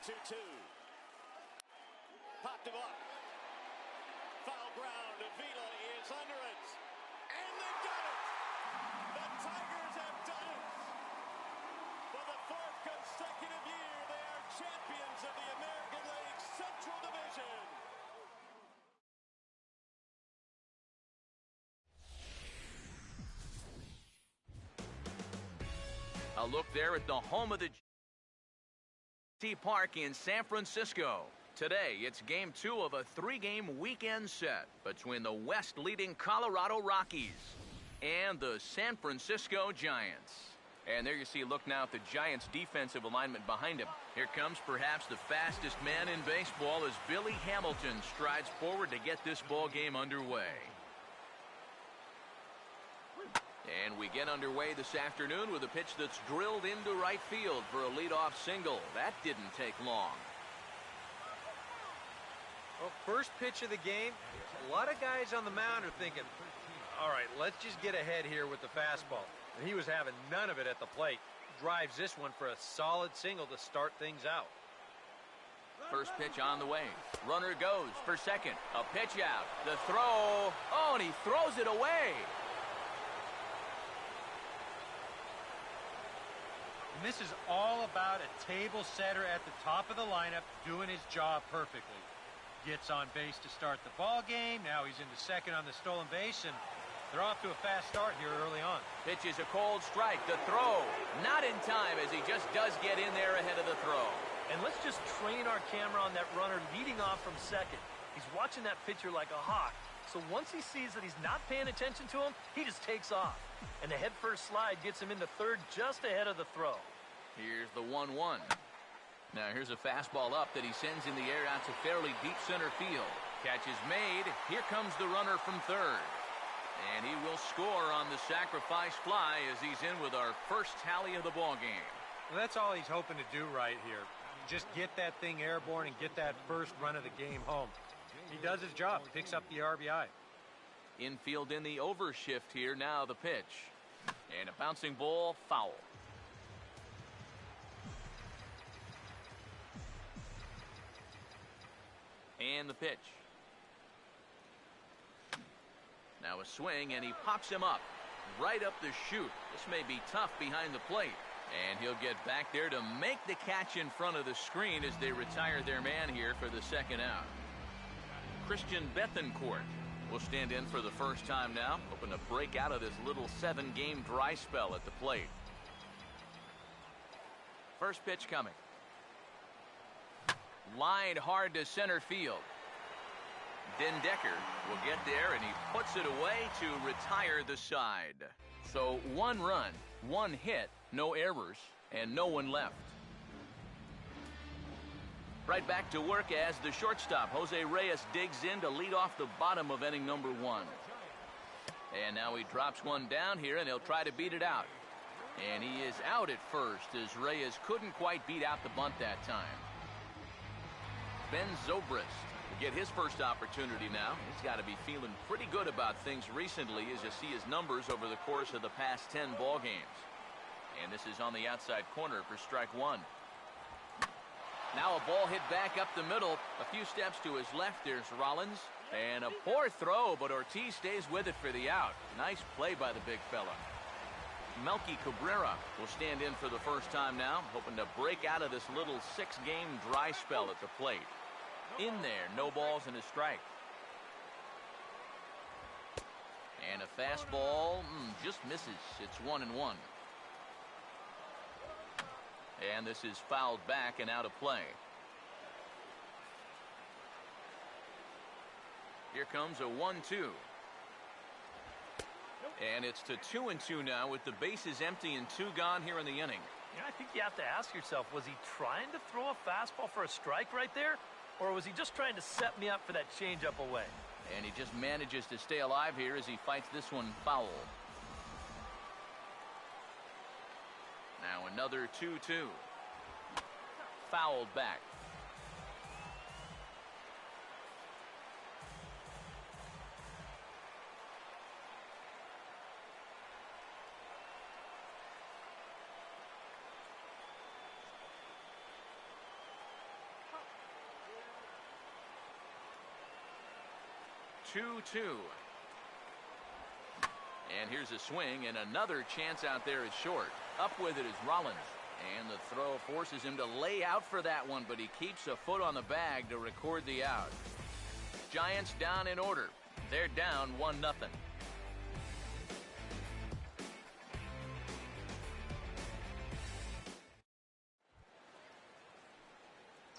2-2. Popped him up. Foul ground. Avila is under it. And they've done it. The Tigers have done it. For the fourth consecutive year, they are champions of the American League Central Division. A look there at the home of the Park in San Francisco. Today, it's game 2 of a 3-game weekend set between the West-leading Colorado Rockies and the San Francisco Giants. And there you see, look now at the Giants' defensive alignment behind him. Here comes perhaps the fastest man in baseball as Billy Hamilton strides forward to get this ball game underway. And we get underway this afternoon with a pitch that's drilled into right field for a leadoff single. That didn't take long. Well, first pitch of the game, a lot of guys on the mound are thinking, all right, let's just get ahead here with the fastball. And he was having none of it at the plate. Drives this one for a solid single to start things out. First pitch on the way. Runner goes for second. A pitch out. The throw. Oh, and he throws it away. And this is all about a table setter at the top of the lineup doing his job perfectly. Gets on base to start the ball game. Now he's into second on the stolen base, and they're off to a fast start here early on. Pitch is a cold strike. The throw. Not in time as he just does get in there ahead of the throw. And let's just train our camera on that runner leading off from second. He's watching that pitcher like a hawk. So once he sees that he's not paying attention to him, he just takes off. And the head-first slide gets him into third just ahead of the throw. Here's the 1-1. Now here's a fastball up that he sends in the air out to fairly deep center field. Catch is made. Here comes the runner from third. And he will score on the sacrifice fly as he's in with our first tally of the ball game. Well, that's all he's hoping to do right here. Just get that thing airborne and get that first run of the game home. He does his job, picks up the RBI. Infield in the overshift here. Now the pitch. And a bouncing ball, foul. And the pitch. Now a swing, and he pops him up. Right up the chute. This may be tough behind the plate. And he'll get back there to make the catch in front of the screen as they retire their man here for the second out. Christian Bethancourt will stand in for the first time now, hoping to break out of this little 7-game dry spell at the plate. First pitch coming. Lined hard to center field. Den Decker will get there, and he puts it away to retire the side. So 1 run, 1 hit, no errors, and no one left. Right back to work as the shortstop, Jose Reyes, digs in to lead off the bottom of inning number 1. And now he drops one down here, and he'll try to beat it out. And he is out at first as Reyes couldn't quite beat out the bunt that time. Ben Zobrist will get his first opportunity now. He's got to be feeling pretty good about things recently as you see his numbers over the course of the past 10 ball games. And this is on the outside corner for strike 1. Now a ball hit back up the middle. A few steps to his left, there's Rollins. And a poor throw, but Ortiz stays with it for the out. Nice play by the big fella. Melky Cabrera will stand in for the first time now, hoping to break out of this little 6-game dry spell at the plate. In there, no balls and a strike. And a fastball just misses. It's 1-1. And this is fouled back and out of play. Here comes a 1-2. And it's to 2-2 now with the bases empty and 2 gone here in the inning. Yeah, I think you have to ask yourself, was he trying to throw a fastball for a strike right there? Or was he just trying to set me up for that changeup away? And he just manages to stay alive here as he fights this one foul. Now another 2-2. Fouled back. 2-2. And here's a swing, and another chance out there is short. Up with it is Rollins. And the throw forces him to lay out for that one, but he keeps a foot on the bag to record the out. Giants down in order. They're down 1-0.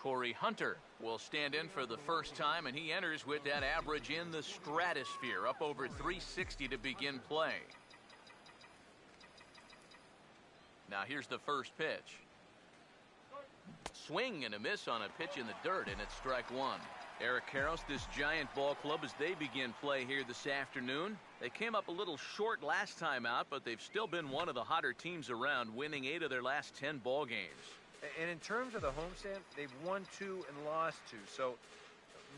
Corey Hunter will stand in for the first time, and he enters with that average in the stratosphere, up over 360 to begin play. Now here's the first pitch. Swing and a miss on a pitch in the dirt, and it's strike one. Eric Karros, this Giant ball club, as they begin play here this afternoon. They came up a little short last time out, but they've still been one of the hotter teams around, winning 8 of their last 10 ball games. And in terms of the homestand, they've won 2 and lost 2. So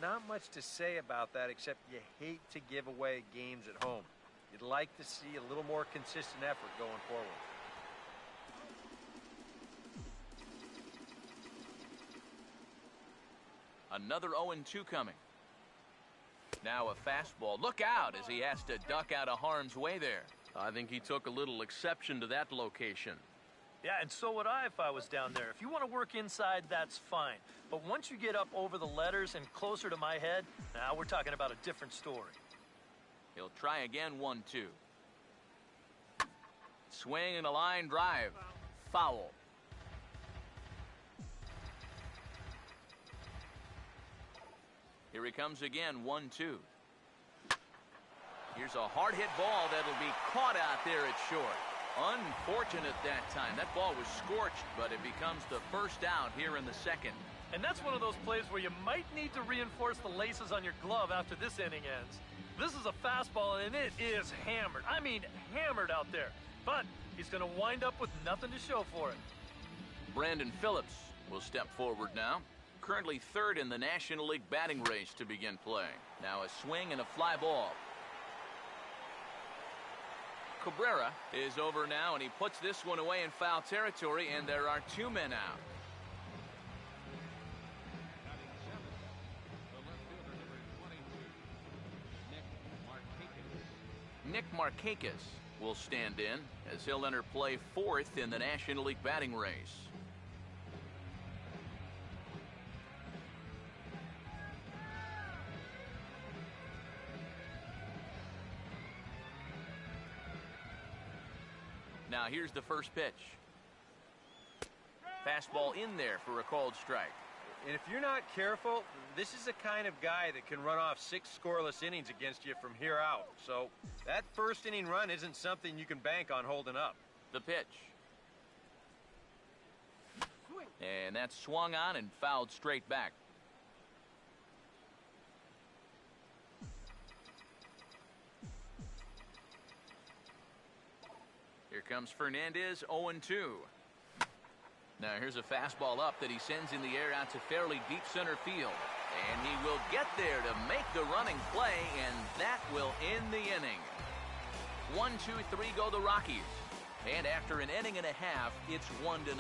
not much to say about that, except you hate to give away games at home. You'd like to see a little more consistent effort going forward. Another 0-2 coming. Now a fastball. Look out as he has to duck out of harm's way there. I think he took a little exception to that location. Yeah, and so would I if I was down there. If you want to work inside, that's fine. But once you get up over the letters and closer to my head, now we're talking about a different story. He'll try again, 1-2. Swing and a line drive. Foul. Here he comes again, 1-2. Here's a hard hit ball that'll be caught out there at short. Unfortunate that time. That ball was scorched, but it becomes the first out here in the second. And that's one of those plays where you might need to reinforce the laces on your glove after this inning ends. This is a fastball, and it is hammered. I mean, hammered out there. But he's going to wind up with nothing to show for it. Brandon Phillips will step forward now. Currently third in the National League batting race to begin play. Now a swing and a fly ball. Cabrera is over now, and he puts this one away in foul territory, and there are 2 men out. Nick Markakis will stand in as he'll enter play 4th in the National League batting race. Now here's the first pitch. Fastball in there for a called strike. And if you're not careful, this is the kind of guy that can run off 6 scoreless innings against you from here out. So that first inning run isn't something you can bank on holding up. The pitch. And that's swung on and fouled straight back. Here comes Fernandez, 0-2. Now here's a fastball up that he sends in the air out to fairly deep center field. And he will get there to make the running play, and that will end the inning. 1-2-3 go the Rockies. And after an inning and a half, it's 1-0.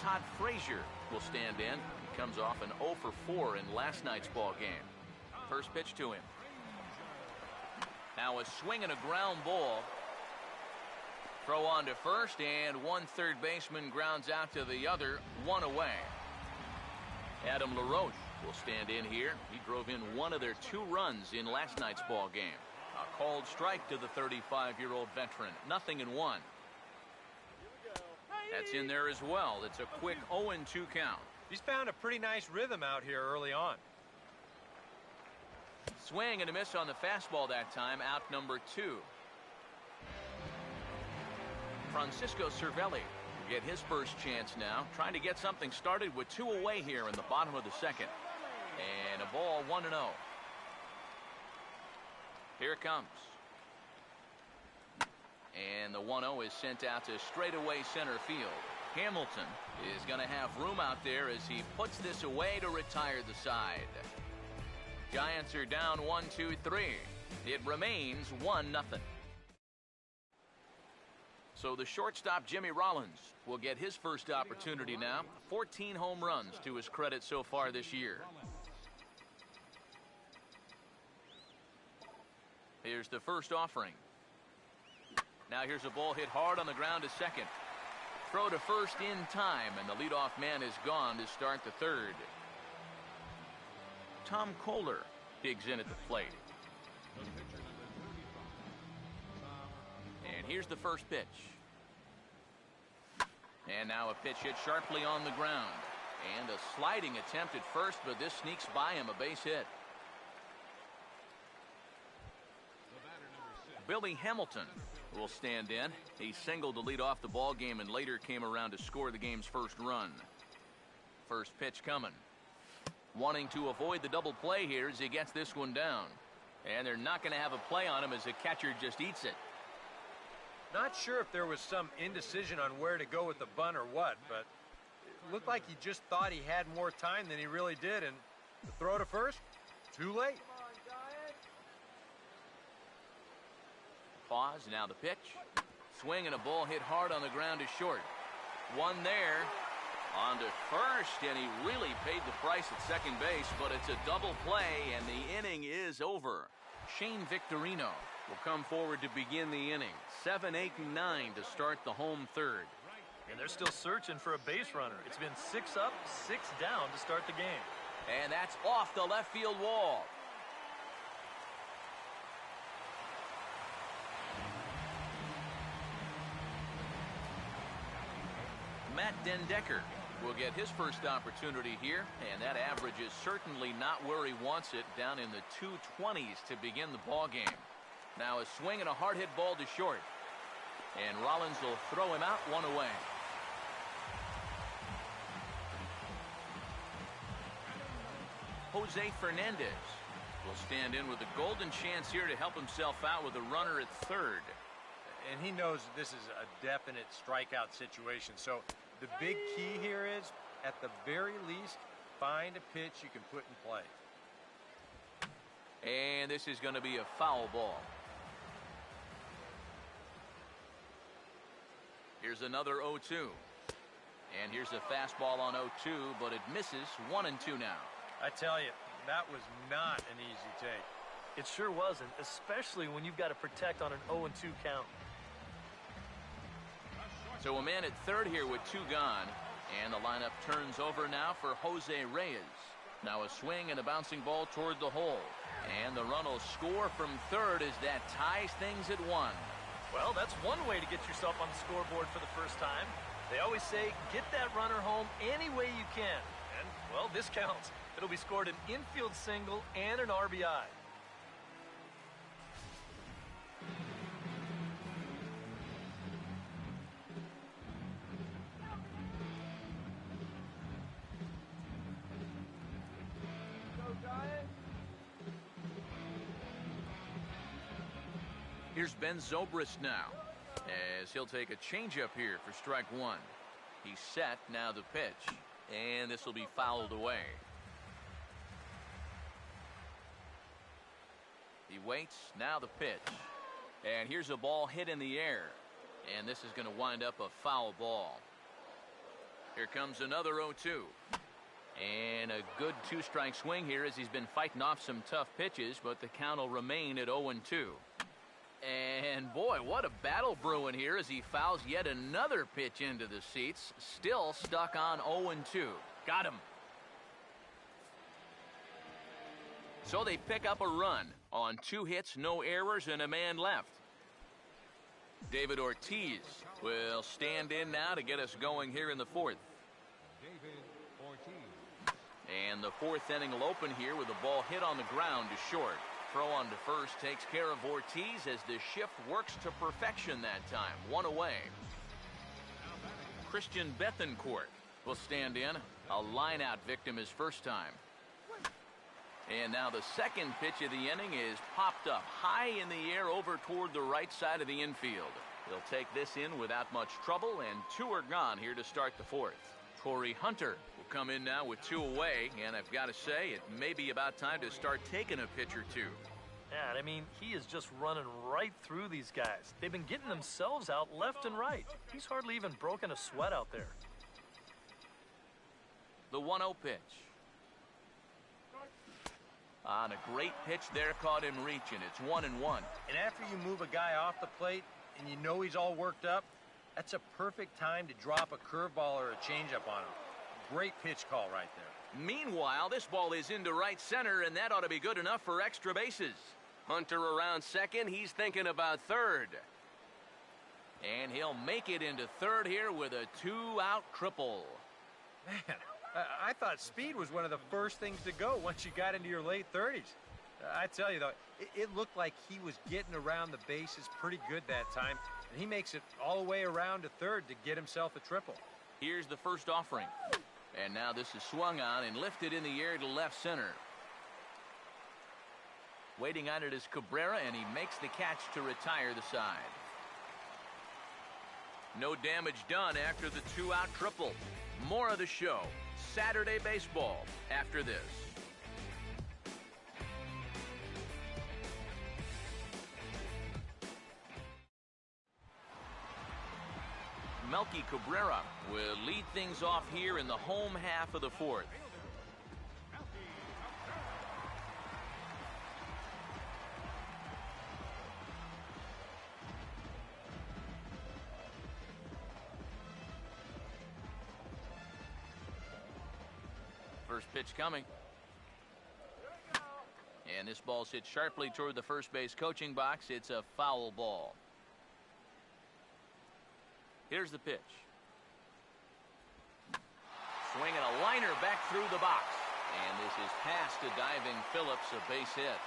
Todd Frazier will stand in. He comes off an 0-for-4 in last night's ball game. First pitch to him. Now a swing and a ground ball. Throw on to first, and one third baseman grounds out to the other, 1 away. Adam LaRoche will stand in here. He drove in 1 of their 2 runs in last night's ball game. A called strike to the 35-year-old veteran. 0-1. That's in there as well. It's a quick 0-2 count. He's found a pretty nice rhythm out here early on. Swing and a miss on the fastball that time. Out number 2. Francisco Cervelli will get his first chance now. Trying to get something started with 2 away here in the bottom of the second. And a ball 1-0. Here it comes. And the 1-0 is sent out to straightaway center field. Hamilton is going to have room out there as he puts this away to retire the side. Giants are down 1-2-3. It remains 1-0. So the shortstop, Jimmy Rollins, will get his first opportunity now. 14 home runs to his credit so far this year. Here's the first offering. Now here's a ball hit hard on the ground to second. Throw to first in time, and the leadoff man is gone to start the third. Tom Kohler digs in at the plate. And here's the first pitch. And now a pitch hit sharply on the ground. And a sliding attempt at first, but this sneaks by him, a base hit. Billy Hamilton will stand in. He singled to lead off the ball game and later came around to score the game's first run. First pitch coming. Wanting to avoid the double play here as he gets this one down. And they're not going to have a play on him as the catcher just eats it. Not sure if there was some indecision on where to go with the bunt or what, but it looked like he just thought he had more time than he really did, and the throw to first, too late. Pause, now the pitch. Swing and a ball hit hard on the ground to short. One there. On to first, and he really paid the price at second base, but it's a double play, and the inning is over. Shane Victorino will come forward to begin the inning. 7, 8, and 9 to start the home third. And they're still searching for a base runner. It's been 6 up, 6 down to start the game. And that's off the left field wall. Matt Dendecker will get his first opportunity here, and that average is certainly not where he wants it, down in the 220s to begin the ball game. Now a swing and a hard hit ball to short, and Rollins will throw him out, one away. Jose Fernandez will stand in with a golden chance here to help himself out with a runner at third. And he knows this is a definite strikeout situation, so the big key here is, at the very least, find a pitch you can put in play. And this is going to be a foul ball. Here's another 0-2. And here's a fastball on 0-2, but it misses. 1-2 now. I tell you, that was not an easy take. It sure wasn't, especially when you've got to protect on an 0-2 count. So a man at third here with 2 gone, and the lineup turns over now for Jose Reyes. Now a swing and a bouncing ball toward the hole, and the run will score from third as that ties things at 1. Well, that's one way to get yourself on the scoreboard for the first time. They always say, get that runner home any way you can. And, well, this counts. It'll be scored an infield single and an RBI. Here's Ben Zobrist now, as he'll take a changeup here for strike 1. He's set, now the pitch, and this will be fouled away. He waits, now the pitch, and here's a ball hit in the air, and this is going to wind up a foul ball. Here comes another 0-2. And a good 2-strike swing here as he's been fighting off some tough pitches, but the count will remain at 0-2. And boy, what a battle brewing here as he fouls yet another pitch into the seats. Still stuck on 0-2. Got him. So they pick up a run on 2 hits, no errors, and a man left. David Ortiz will stand in now to get us going here in the 4th. And the 4th inning will open here with a ball hit on the ground to short. Throw on to first takes care of Ortiz as the shift works to perfection that time. 1 away. Christian Bethancourt will stand in. A line-out victim his first time. And now the second pitch of the inning is popped up high in the air over toward the right side of the infield. He'll take this in without much trouble, and 2 are gone here to start the 4th. Torrey Hunter will come in now with 2 away, and I've got to say, it may be about time to start taking a pitch or 2. Yeah, and I mean, he is just running right through these guys. They've been getting themselves out left and right. He's hardly even broken a sweat out there. The 1-0 pitch. On a great pitch there, caught him reaching. It's 1-1. And after you move a guy off the plate and you know he's all worked up, that's a perfect time to drop a curveball or a changeup on him. Great pitch call right there. Meanwhile, this ball is into right center, and that ought to be good enough for extra bases. Hunter around second. He's thinking about third. And he'll make it into third here with a 2-out triple. Man, I thought speed was one of the first things to go once you got into your late 30s. I tell you, though, it looked like he was getting around the bases pretty good that time, and he makes it all the way around to third to get himself a triple. Here's the first offering. And now this is swung on and lifted in the air to left center. Waiting on it is Cabrera, and he makes the catch to retire the side. No damage done after the 2-out triple. More of the show. Saturday baseball after this. Melky Cabrera will lead things off here in the home half of the fourth. First pitch coming. And this ball's hit sharply toward the first base coaching box. It's a foul ball. Here's the pitch. Swinging a liner back through the box. And this is past a diving Phillips, a base hit.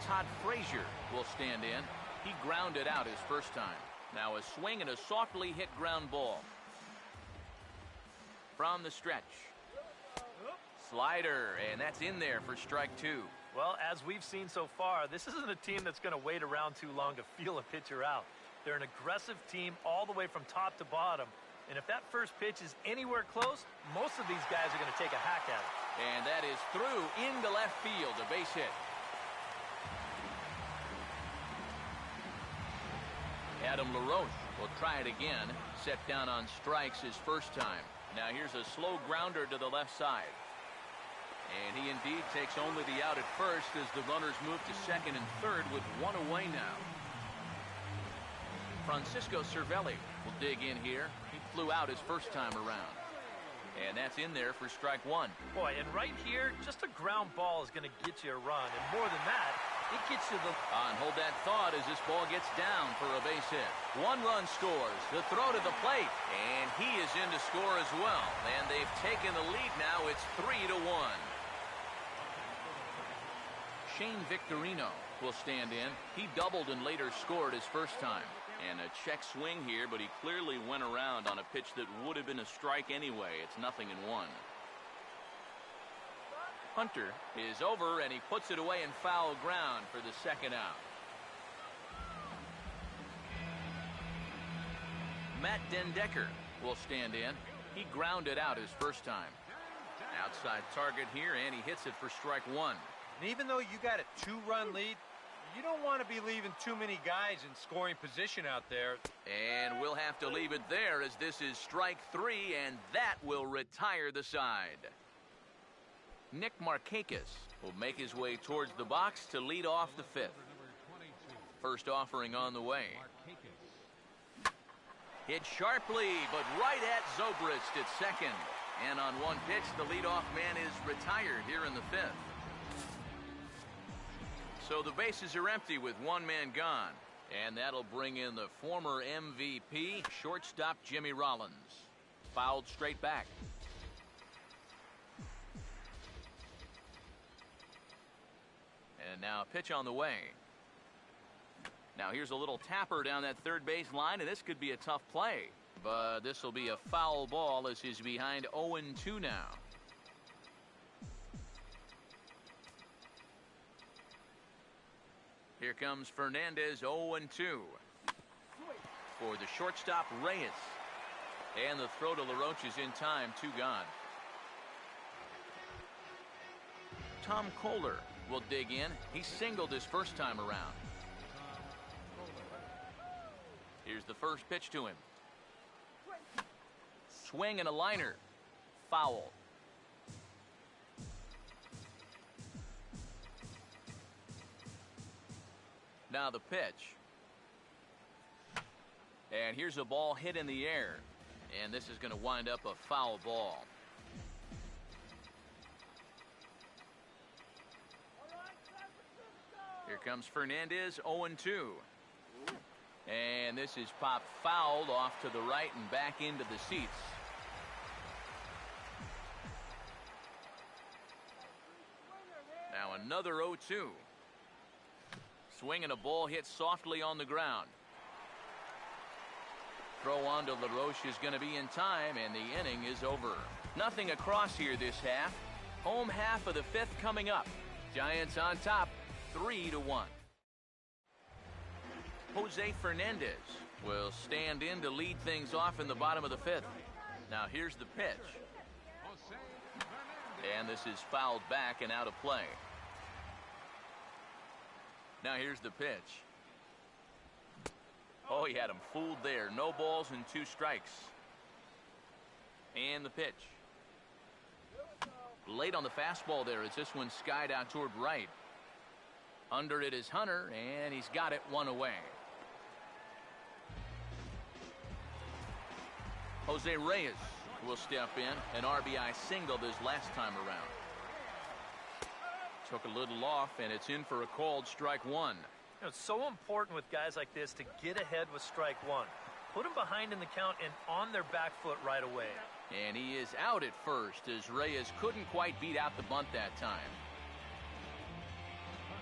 Todd Frazier will stand in. He grounded out his first time. Now a swing and a softly hit ground ball. From the stretch. Slider, and that's in there for strike two. Well, as we've seen so far, this isn't a team that's going to wait around too long to feel a pitcher out. They're an aggressive team all the way from top to bottom. And if that first pitch is anywhere close, most of these guys are going to take a hack at it. And that is through into left field, a base hit. Adam LaRoche will try it again. Set down on strikes his first time. Now here's a slow grounder to the left side. And he indeed takes only the out at first as the runners move to second and third with one away now. Francisco Cervelli will dig in here. He flew out his first time around. And that's in there for strike one. Boy, and right here, just a ground ball is going to get you a run. And more than that, it gets you the... Hold that thought as this ball gets down for a base hit. One run scores. The throw to the plate. And he is in to score as well. And they've taken the lead now. It's 3-1. Shane Victorino will stand in. He doubled and later scored his first time. And a check swing here, but he clearly went around on a pitch that would have been a strike anyway. It's 0-1. Hunter is over, and he puts it away in foul ground for the second out. Matt Dendecker will stand in. He grounded out his first time. Outside target here, and he hits it for strike one. And even though you got a 2-run lead, you don't want to be leaving too many guys in scoring position out there. And we'll have to leave it there as this is strike three, and that will retire the side. Nick Markakis will make his way towards the box to lead off the fifth. First offering on the way. Hit sharply, but right at Zobrist at second. And on one pitch, the leadoff man is retired here in the fifth. So the bases are empty with one man gone. And that'll bring in the former MVP, shortstop Jimmy Rollins. Fouled straight back. And now a pitch on the way. Now here's a little tapper down that third base line, and this could be a tough play. But this will be a foul ball as he's behind 0-2 now. Here comes Fernandez, 0-2. For the shortstop, Reyes. And the throw to LaRoche is in time, 2 gone. Tom Kohler will dig in. He singled his first time around. Here's the first pitch to him. Swing and a liner. Foul. Now the pitch. And here's a ball hit in the air. And this is going to wind up a foul ball. Here comes Fernandez, 0-2. And this is popped fouled off to the right and back into the seats. Now another 0-2. Swinging a ball hit softly on the ground. Throw on to LaRoche is going to be in time, and the inning is over. Nothing across here this half. Home half of the fifth coming up. Giants on top, 3-1. Jose Fernandez will stand in to lead things off in the bottom of the fifth. Now here's the pitch. And this is fouled back and out of play. Now here's the pitch. Oh, he had him fooled there. No balls and 2 strikes. And the pitch. Late on the fastball there as this one skied out toward right. Under it is Hunter, and he's got it 1 away. Jose Reyes will step in. An RBI single this last time around. Took a little off, and it's in for a called strike 1. You know, it's so important with guys like this to get ahead with strike 1. Put them behind in the count and on their back foot right away. And he is out at first as Reyes couldn't quite beat out the bunt that time.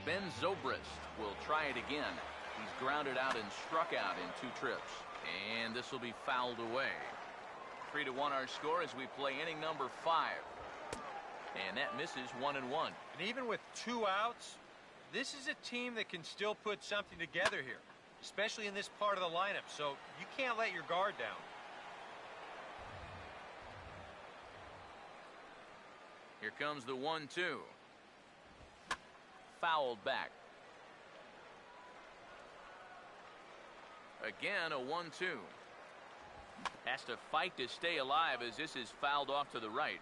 Ben Zobrist will try it again. He's grounded out and struck out in 2 trips. And this will be fouled away. 3-1 our score as we play inning number 5. And that misses 1-1. And even with 2 outs, this is a team that can still put something together here, especially in this part of the lineup, so you can't let your guard down. Here comes the 1-2. Fouled back. Again, a 1-2. Has to fight to stay alive as this is fouled off to the right.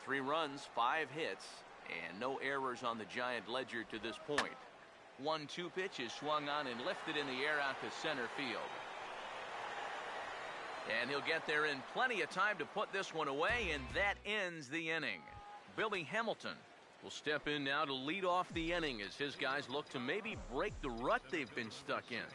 3 runs, 5 hits, and no errors on the Giant ledger to this point. 1-2 pitch is swung on and lifted in the air out to center field. And he'll get there in plenty of time to put this one away, and that ends the inning. Billy Hamilton will step in now to lead off the inning as his guys look to maybe break the rut they've been stuck in.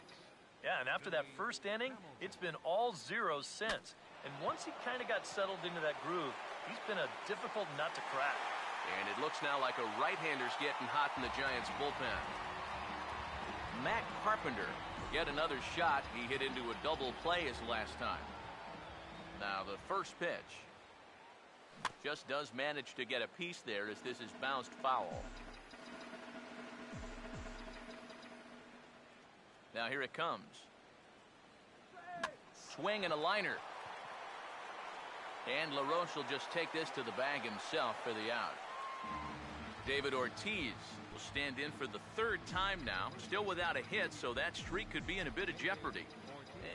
Yeah, and after that first inning, it's been all zeros since. And once he kind of got settled into that groove, he's been a difficult nut to crack. And it looks now like a right-hander's getting hot in the Giants' bullpen. Matt Carpenter will get another shot. He hit into a double play his last time. Now the first pitch just does manage to get a piece there as this is bounced foul. Now here it comes. Swing and a liner. And LaRoche will just take this to the bag himself for the out. David Ortiz will stand in for the 3rd time now. Still without a hit, so that streak could be in a bit of jeopardy.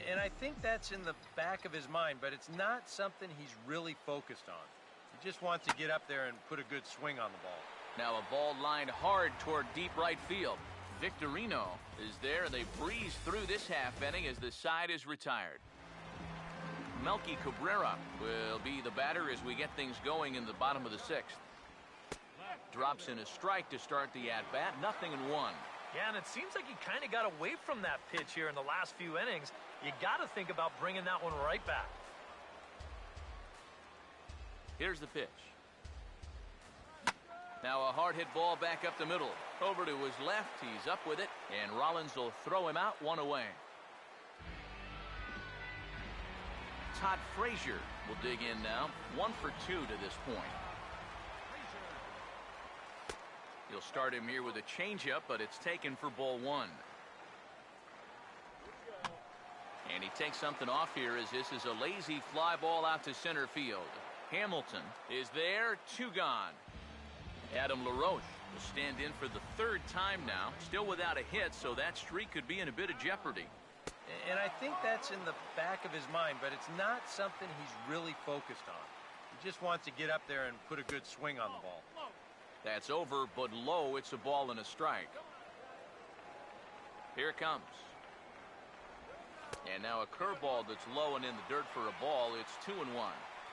And I think that's in the back of his mind, but it's not something he's really focused on. He just wants to get up there and put a good swing on the ball. Now a ball lined hard toward deep right field. Victorino is there, and they breeze through this half inning as the side is retired. Melky Cabrera will be the batter as we get things going in the bottom of the 6th. Drops in a strike to start the at-bat. 0-1. Yeah, and it seems like he kind of got away from that pitch here in the last few innings. You got to think about bringing that one right back. Here's the pitch. Now a hard hit ball back up the middle. Over to his left. He's up with it, and Rollins will throw him out 1 away. Todd Frazier will dig in now. 1 for 2 to this point. He'll start him here with a changeup, but it's taken for ball 1. And he takes something off here as this is a lazy fly ball out to center field. Hamilton is there, 2 gone. Adam LaRoche will stand in for the third time now, still without a hit, so that streak could be in a bit of jeopardy. And I think that's in the back of his mind, but it's not something he's really focused on. He just wants to get up there and put a good swing on the ball. That's over, but low. It's a ball and a strike. Here it comes. And now a curveball that's low and in the dirt for a ball. It's 2-1.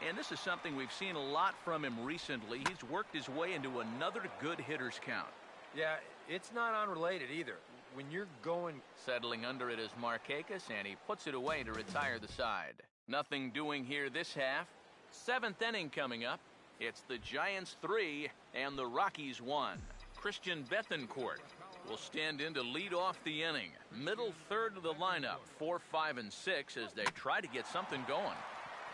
And this is something we've seen a lot from him recently. He's worked his way into another good hitter's count. Yeah, it's not unrelated either. When you're going... Settling under it is Markakis, and he puts it away to retire the side. Nothing doing here this half. Seventh inning coming up. It's the Giants 3 and the Rockies 1. Christian Bethancourt will stand in to lead off the inning. Middle third of the lineup, 4, 5, and 6 as they try to get something going.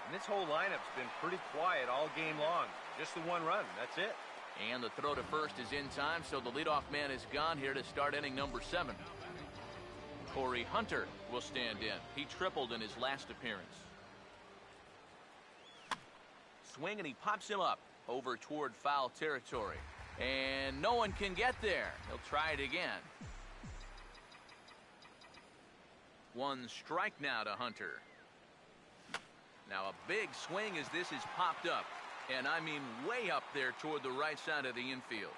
And this whole lineup's been pretty quiet all game long. Just the one run, that's it. And the throw to first is in time, so the leadoff man is gone here to start inning number 7. Corey Hunter will stand in. He tripled in his last appearance. Swing, and he pops him up over toward foul territory. And no one can get there. He'll try it again. One strike now to Hunter. Now a big swing as this is popped up. And I mean way up there toward the right side of the infield.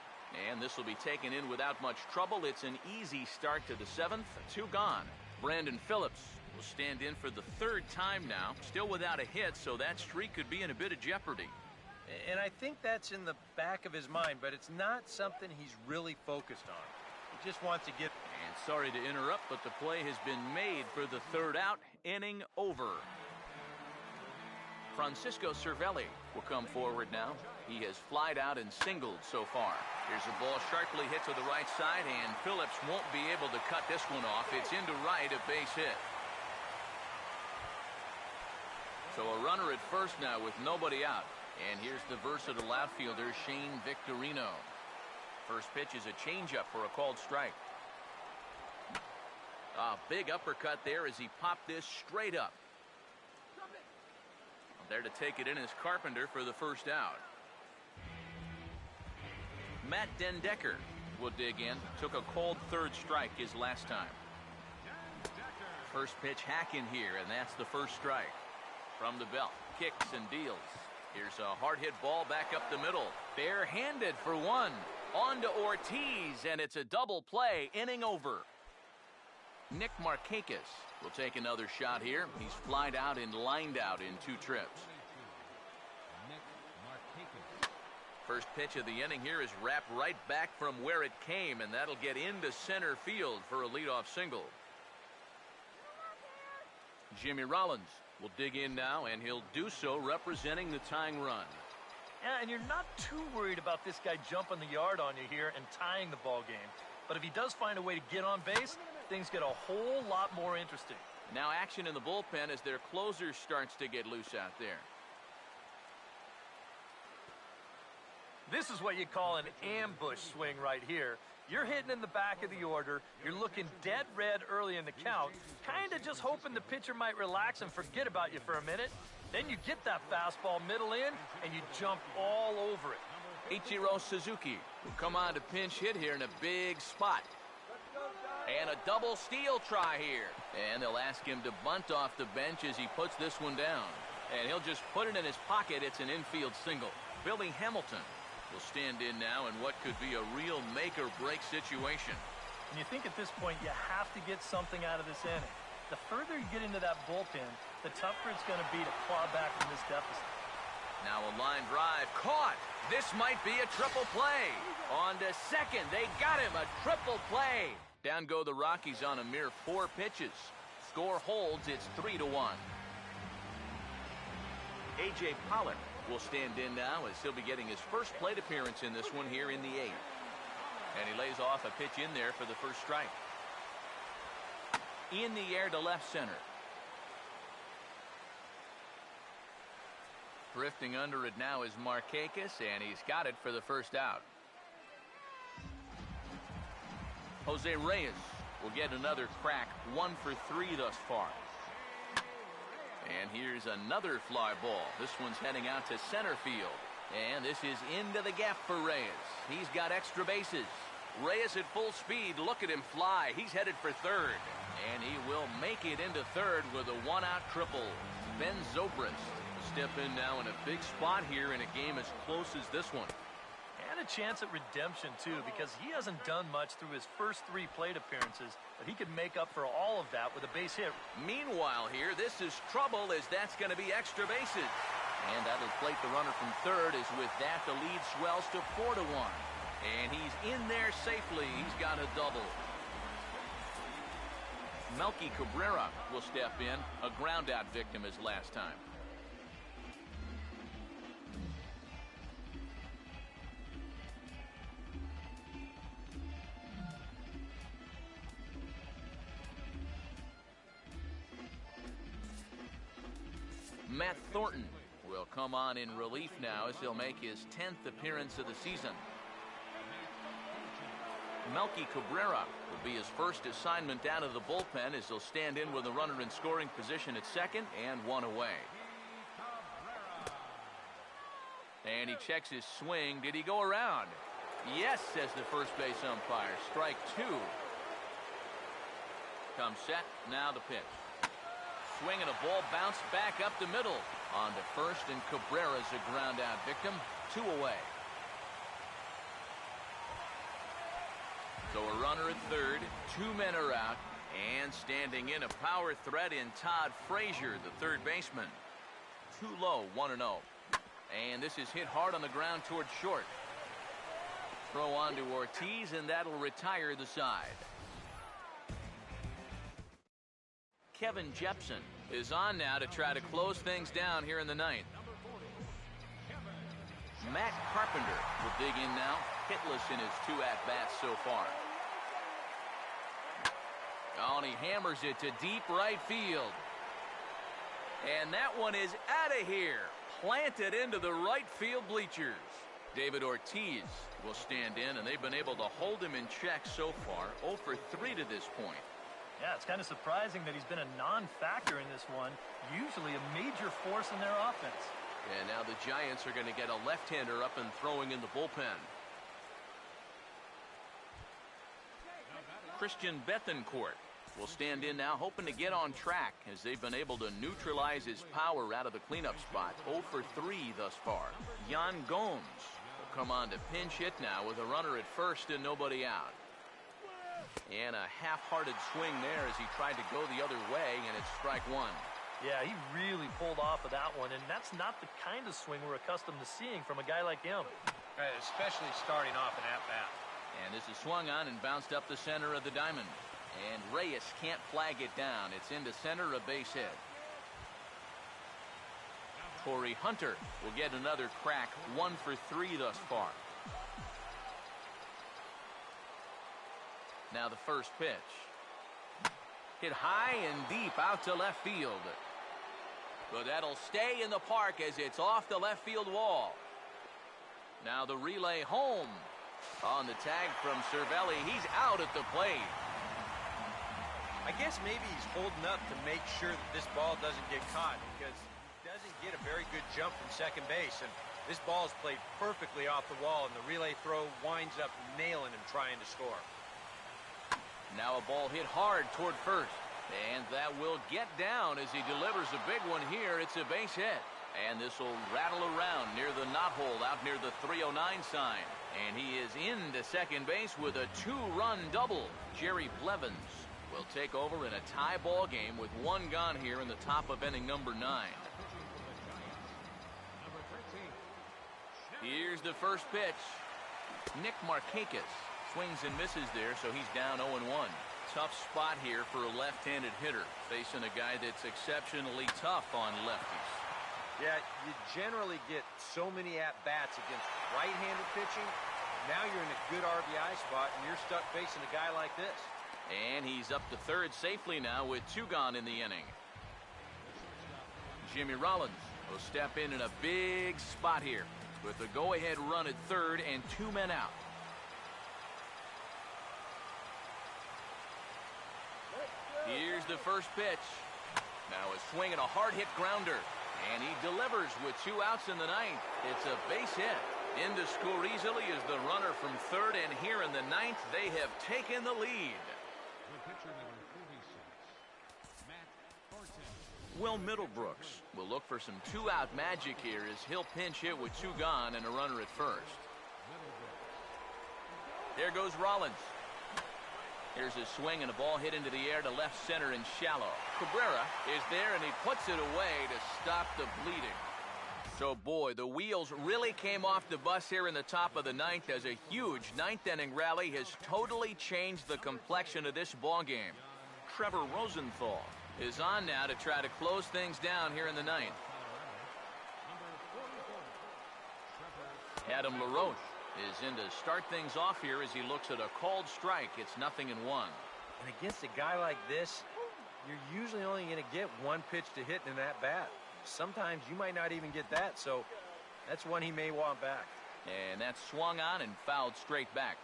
And this will be taken in without much trouble. It's an easy start to the 7th. 2 gone. Brandon Phillips will stand in for the third time now. Still without a hit, so that streak could be in a bit of jeopardy. And I think that's in the back of his mind, but it's not something he's really focused on. He just wants to get... And sorry to interrupt, but the play has been made for the third out. Inning over. Francisco Cervelli will come forward now. He has flied out and singled so far. Here's a ball sharply hit to the right side, and Phillips won't be able to cut this one off. It's into right, a base hit. So a runner at first now with nobody out. And here's the versatile outfielder, Shane Victorino. First pitch is a changeup for a called strike. A big uppercut there as he popped this straight up. There to take it in is Carpenter for the first out. Matt Dendecker will dig in. Took a cold third strike his last time. First pitch hack in here, and that's the first strike. From the belt, kicks and deals. Here's a hard hit ball back up the middle. Bare-handed for one. On to Ortiz, and it's a double play. Inning over. Nick Markakis will take another shot here. He's flied out and lined out in 2 trips. First pitch of the inning here is wrapped right back from where it came, and that'll get into center field for a leadoff single. Jimmy Rollins will dig in now, and he'll do so representing the tying run. Yeah, and you're not too worried about this guy jumping the yard on you here and tying the ball game. But if he does find a way to get on base, things get a whole lot more interesting. Now action in the bullpen as their closer starts to get loose out there. This is what you call an ambush swing right here. You're hitting in the back of the order. You're looking dead red early in the count, kind of just hoping the pitcher might relax and forget about you for a minute. Then you get that fastball middle in, and you jump all over it. Ichiro Suzuki will come on to pinch hit here in a big spot. And a double steal try here. And they'll ask him to bunt off the bench as he puts this one down. And he'll just put it in his pocket. It's an infield single. Billy Hamilton will stand in now in what could be a real make-or-break situation. And you think at this point you have to get something out of this inning. The further you get into that bullpen, the tougher it's going to be to claw back from this deficit. Now a line drive caught. This might be a triple play. On to second. They got him. A triple play. Down go the Rockies on a mere 4 pitches. Score holds. It's 3-1. A.J. Pollock will stand in now as he'll be getting his first plate appearance in this one here in the 8th. And he lays off a pitch in there for the first strike. In the air to left center. Drifting under it now is Markakis, and he's got it for the first out. Jose Reyes will get another crack, 1 for 3 thus far. And here's another fly ball. This one's heading out to center field. And this is into the gap for Reyes. He's got extra bases. Reyes at full speed. Look at him fly. He's headed for third. And he will make it into third with a one-out triple. Ben Zobrist will step in now in a big spot here in a game as close as this one. And a chance at redemption, too, because he hasn't done much through his first 3 plate appearances, but he could make up for all of that with a base hit. Meanwhile here, this is trouble as that's going to be extra bases. And that'll plate the runner from third as with that the lead swells to 4-1. And he's in there safely. He's got a double. Melky Cabrera will step in, a ground out victim as last time. Matt Thornton will come on in relief now as he'll make his 10th appearance of the season. Melky Cabrera will be his first assignment down to the bullpen as he'll stand in with a runner in scoring position at second and one away. And he checks his swing. Did he go around? Yes, says the first base umpire. Strike 2. Comes set. Now the pitch. Swing and a ball bounced back up the middle. On to first, and Cabrera's a ground out victim. 2 away. So a runner at third, 2 men are out, and standing in a power threat in Todd Frazier, the third baseman. Too low, 1-0. And this is hit hard on the ground towards short. Throw on to Ortiz, and that'll retire the side. Kevin Jepson is on now to try to close things down here in the 9th. Matt Carpenter will dig in now, hitless in his 2 at-bats so far. Oh, and he hammers it to deep right field. And that one is out of here. Planted into the right field bleachers. David Ortiz will stand in, and they've been able to hold him in check so far. 0 for 3 to this point. Yeah, it's kind of surprising that he's been a non-factor in this one. Usually a major force in their offense. And now the Giants are going to get a left-hander up and throwing in the bullpen. Christian Bethancourt will stand in now, hoping to get on track as they've been able to neutralize his power out of the cleanup spot. 0 for 3 thus far. Yan Gomes will come on to pinch hit now with a runner at first and nobody out. And a half-hearted swing there as he tried to go the other way, and it's strike 1. Yeah, he really pulled off of that one, and that's not the kind of swing we're accustomed to seeing from a guy like him. Right, especially starting off an at-bat. And this is swung on and bounced up the center of the diamond. And Reyes can't flag it down. It's into center, a base hit. Torrey Hunter will get another crack. 1 for 3 thus far. Now the first pitch. Hit high and deep out to left field. But that'll stay in the park as it's off the left field wall. Now the relay home. On the tag from Cervelli. He's out at the plate. I guess maybe he's holding up to make sure that this ball doesn't get caught, because he doesn't get a very good jump from second base, and this ball is played perfectly off the wall, and the relay throw winds up nailing him trying to score. Now a ball hit hard toward first, and that will get down as he delivers a big one here. It's a base hit, and this will rattle around near the knot hole out near the 309 sign, and he is into second base with a 2-run double. Jerry Blevins will take over in a tie ball game with 1 gone here in the top of inning number 9. Here's the first pitch. Nick Markakis swings and misses there, so he's down 0-1. Tough spot here for a left-handed hitter, facing a guy that's exceptionally tough on lefties. Yeah, you generally get so many at-bats against right-handed pitching. Now you're in a good RBI spot, and you're stuck facing a guy like this. And he's up to third safely now with 2 gone in the inning. Jimmy Rollins will step in a big spot here with a go-ahead run at third and 2 men out. Here's the first pitch. Now a swing and a hard-hit grounder. And he delivers with 2 outs in the ninth. It's a base hit. In to score easily is the runner from third, and here in the ninth, they have taken the lead. Will Middlebrooks will look for some 2-out magic here as he'll pinch hit with 2 gone and a runner at first. There goes Rollins. Here's a swing and a ball hit into the air to left center and shallow. Cabrera is there and he puts it away to stop the bleeding. So boy, the wheels really came off the bus here in the top of the ninth as a huge ninth-inning rally has totally changed the complexion of this ballgame. Trevor Rosenthal is on now to try to close things down here in the ninth. Adam LaRoche is in to start things off here as he looks at a called strike. It's 0-1. And against a guy like this, you're usually only going to get 1 pitch to hit in that bat. Sometimes you might not even get that, so that's one he may want back. And that's swung on and fouled straight back.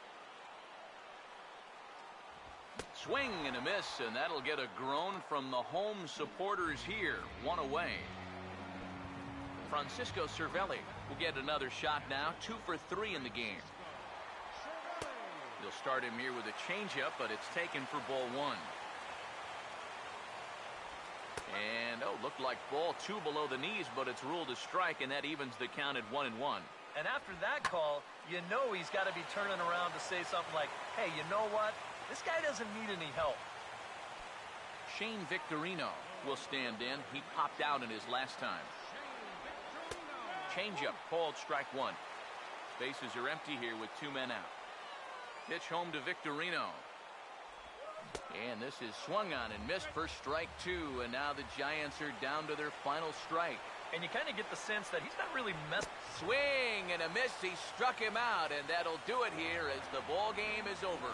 Swing and a miss, and that'll get a groan from the home supporters here. 1 away. Francisco Cervelli will get another shot now. 2 for 3 in the game. They'll start him here with a changeup, but it's taken for ball 1. And, looked like ball 2 below the knees, but it's ruled a strike, and that evens the count at 1-1. And after that call, you know he's got to be turning around to say something like, hey, you know what? This guy doesn't need any help. Shane Victorino will stand in. He popped out in his last time. Changeup called strike 1. Bases are empty here with 2 men out. Pitch home to Victorino. And this is swung on and missed for strike 2. And now the Giants are down to their final strike. And you kind of get the sense that he's not really messed. Swing and a miss. He struck him out, and that'll do it here as the ball game is over.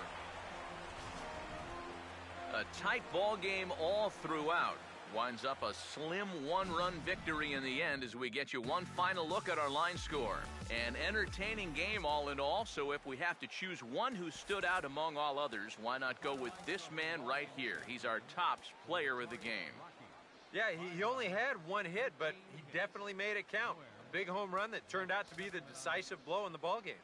A tight ball game all throughout. Winds up a slim 1-run victory in the end as we get you one final look at our line score. An entertaining game all in all, so if we have to choose one who stood out among all others, why not go with this man right here? He's our tops player of the game. Yeah, he only had 1 hit, but he definitely made it count. A big home run that turned out to be the decisive blow in the ballgame.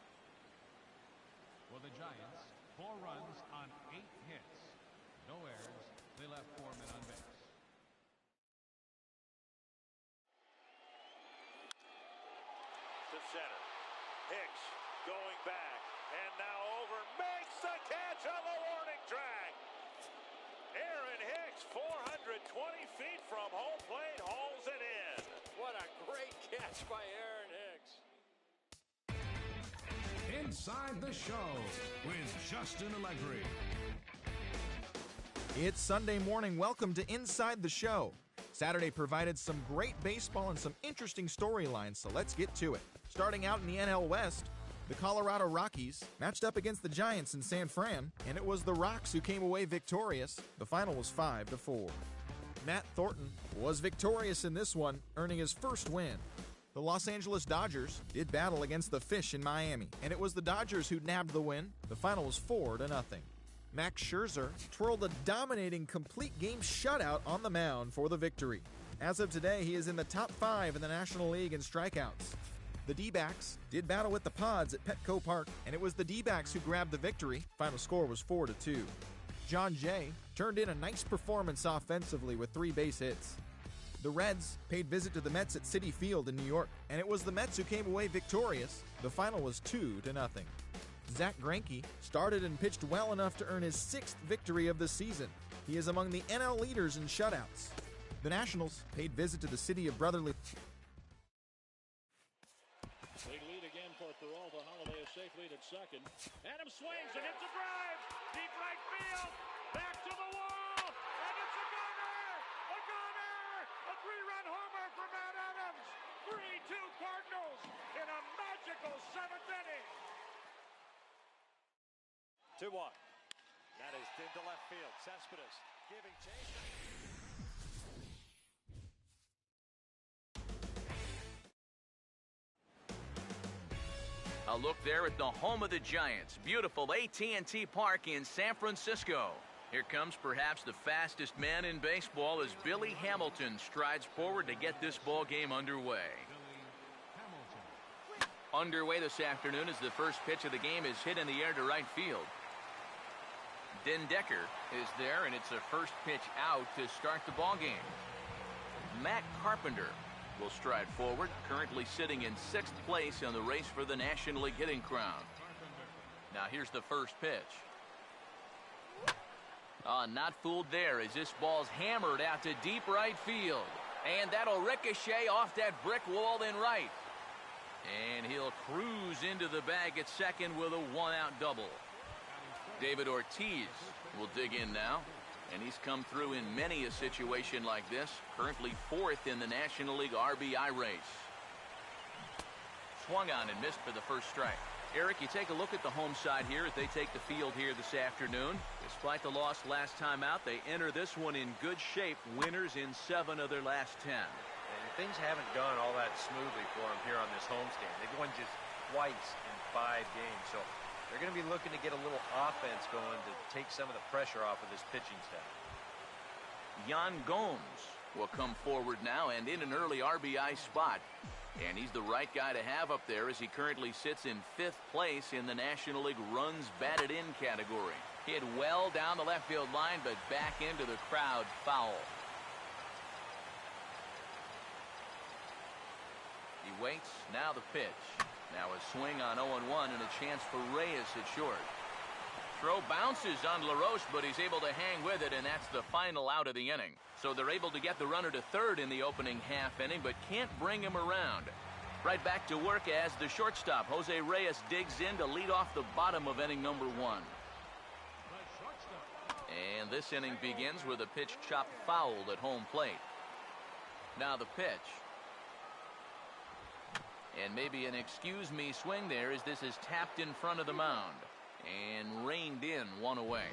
For the Giants, 4 runs on 8 hits. No errors. They left 4 men on base. To center. Hicks going back. And now over. Makes the catch on the warning track. Aaron Hicks, 420 feet from home plate, hauls it in. What a great catch by Aaron Hicks. Inside the Show with Justin Allegri. It's Sunday morning. Welcome to Inside the Show. Saturday provided some great baseball and some interesting storylines, so let's get to it. Starting out in the NL West, the Colorado Rockies matched up against the Giants in San Fran, and it was the Rocks who came away victorious. The final was 5-4. Matt Thornton was victorious in this one, earning his first win. The Los Angeles Dodgers did battle against the Fish in Miami, and it was the Dodgers who nabbed the win. The final was 4-0. Max Scherzer twirled a dominating complete game shutout on the mound for the victory. As of today, he is in the top 5 in the National League in strikeouts. The D-backs did battle with the Pods at Petco Park, and it was the D-backs who grabbed the victory. Final score was 4-2. John Jay turned in a nice performance offensively with 3 base hits. The Reds paid visit to the Mets at Citi Field in New York, and it was the Mets who came away victorious. The final was 2-0. Zach Greinke started and pitched well enough to earn his 6th victory of the season. He is among the NL leaders in shutouts. The Nationals paid visit to the city of brotherly. Big lead again for Peralta. Holiday a safe lead at second. Adam swings and hits a drive. Deep right field. Back to the wall. And it's a gunner. A gunner. A 3-run homer for Matt Adams. 3-2 Cardinals in a magical 7th inning. 2-1. That is into left field. Cespedes giving chase. A look there at the home of the Giants. Beautiful AT&T Park in San Francisco. Here comes perhaps the fastest man in baseball as Billy Hamilton strides forward to get this ball game underway. Underway this afternoon as the first pitch of the game is hit in the air to right field. Den Decker is there, and it's a first pitch out to start the ball game. Matt Carpenter will stride forward, currently sitting in 6th place in the race for the National League hitting crown. Now here's the first pitch. Not fooled there as this ball's hammered out to deep right field. And that'll ricochet off that brick wall in right. And he'll cruise into the bag at second with a one-out double. David Ortiz will dig in now. And he's come through in many a situation like this. Currently 4th in the National League RBI race. Swung on and missed for the first strike. Eric, you take a look at the home side here as they take the field here this afternoon. Despite the loss last time out, they enter this one in good shape. Winners in 7 of their last 10. And things haven't gone all that smoothly for them here on this homestand. They've won just twice in 5 games. So they're going to be looking to get a little offense going to take some of the pressure off of this pitching staff. Yan Gomes will come forward now and in an early RBI spot. And he's the right guy to have up there as he currently sits in 5th place in the National League runs batted in category. Hit well down the left field line, but back into the crowd foul. He waits, now the pitch. Now a swing on 0-1 and a chance for Reyes at short. Throw bounces on LaRoche, but he's able to hang with it, and that's the final out of the inning. So they're able to get the runner to third in the opening half inning, but can't bring him around. Right back to work as the shortstop, Jose Reyes, digs in to lead off the bottom of inning number 1. And this inning begins with a pitch chopped fouled at home plate. Now the pitch. And maybe an excuse me swing there as this is tapped in front of the mound. And reined in, one away.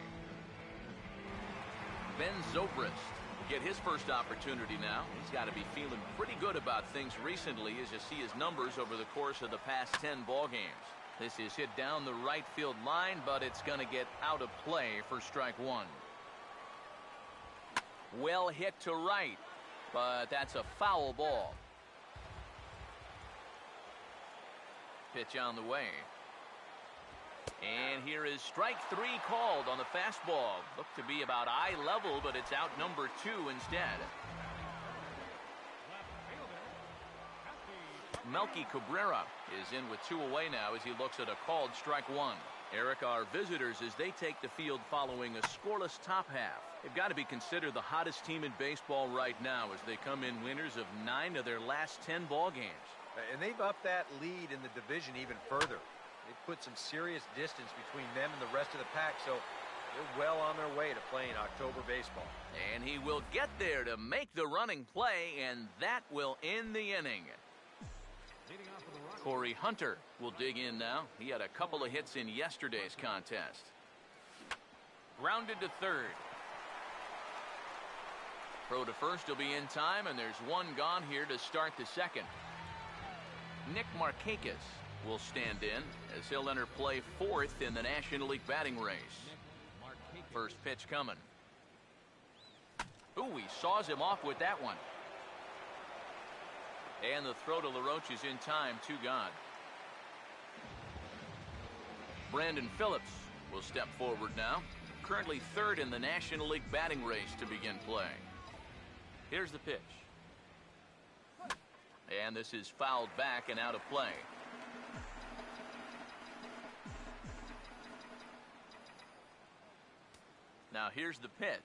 Ben Zobrist will get his first opportunity now. He's got to be feeling pretty good about things recently as you see his numbers over the course of the past 10 ball games. This is hit down the right field line, but it's going to get out of play for strike 1. Well hit to right, but that's a foul ball. Pitch on the way. And here is strike 3 called on the fastball. Looked to be about eye level, but it's out number 2 instead. Melky Cabrera is in with 2 away now as he looks at a called strike 1. Eric, our visitors as they take the field following a scoreless top half. They've got to be considered the hottest team in baseball right now as they come in winners of 9 of their last 10 ball games. And they've upped that lead in the division even further. They've put some serious distance between them and the rest of the pack, so they're well on their way to playing October baseball. And he will get there to make the running play, and that will end the inning. Corey Hunter will dig in now. He had a couple of hits in yesterday's contest. Grounded to third. Throw to first will be in time, and there's one gone here to start the second. Nick Markakis will stand in as he'll enter play 4th in the National League batting race. First pitch coming. Ooh, he saws him off with that one. And the throw to LaRoche is in time, 2 gone. Brandon Phillips will step forward now. Currently 3rd in the National League batting race to begin play. Here's the pitch. And this is fouled back and out of play. Now here's the pitch.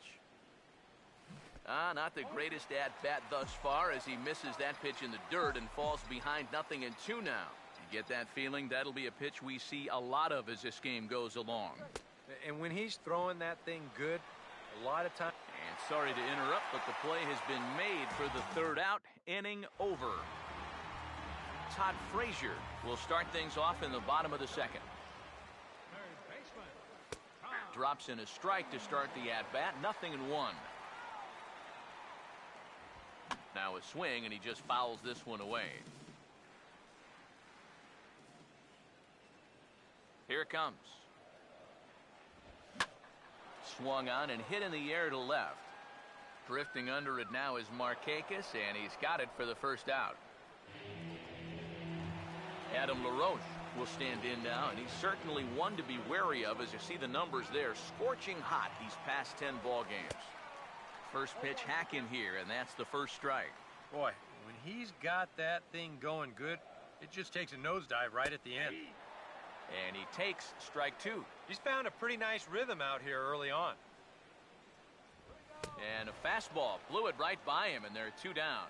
Not the greatest at-bat thus far as he misses that pitch in the dirt and falls behind 0-2 now. You get that feeling? That'll be a pitch we see a lot of as this game goes along. And when he's throwing that thing good, a lot of time. And sorry to interrupt, but the play has been made for the 3rd out. Inning over. Todd Frazier will start things off in the bottom of the 2nd. Drops in a strike to start the at-bat. 0-1. Now a swing, and he just fouls this one away. Here it comes. Swung on and hit in the air to left. Drifting under it now is Markakis, and he's got it for the first out. Adam LaRoche will stand in now, and he's certainly one to be wary of as you see the numbers there. Scorching hot these past 10 ball games. First pitch hack in here, and that's the first strike. Boy, when he's got that thing going good, it just takes a nosedive right at the end. And he takes strike 2. He's found a pretty nice rhythm out here early on. And a fastball blew it right by him, and there are 2 down.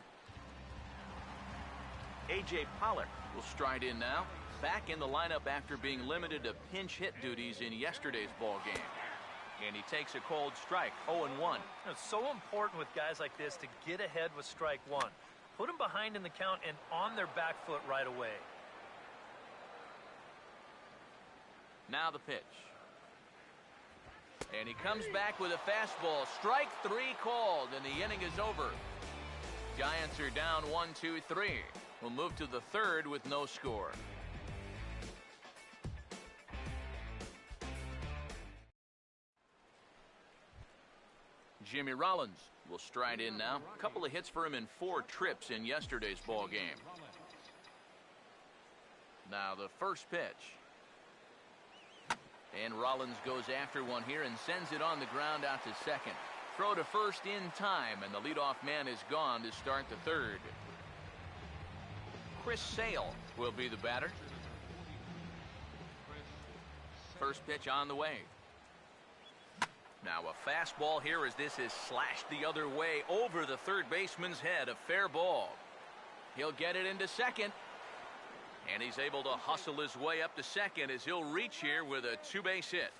A.J. Pollock will stride in now. Back in the lineup after being limited to pinch hit duties in yesterday's ball game. And he takes a cold strike, 0-1. It's so important with guys like this to get ahead with strike 1. Put them behind in the count and on their back foot right away. Now the pitch. And he comes back with a fastball. Strike 3 called, and the inning is over. Giants are down 1-2-3. We'll move to the third with no score. Jimmy Rollins will stride in now. A couple of hits for him in 4 trips in yesterday's ball game. Now the first pitch. And Rollins goes after one here and sends it on the ground out to second. Throw to first in time, and the leadoff man is gone to start the third. Chris Sale will be the batter. First pitch on the way. Now a fastball here as this is slashed the other way over the third baseman's head. A fair ball. He'll get it into second. And he's able to hustle his way up to second as he'll reach here with a 2-base hit.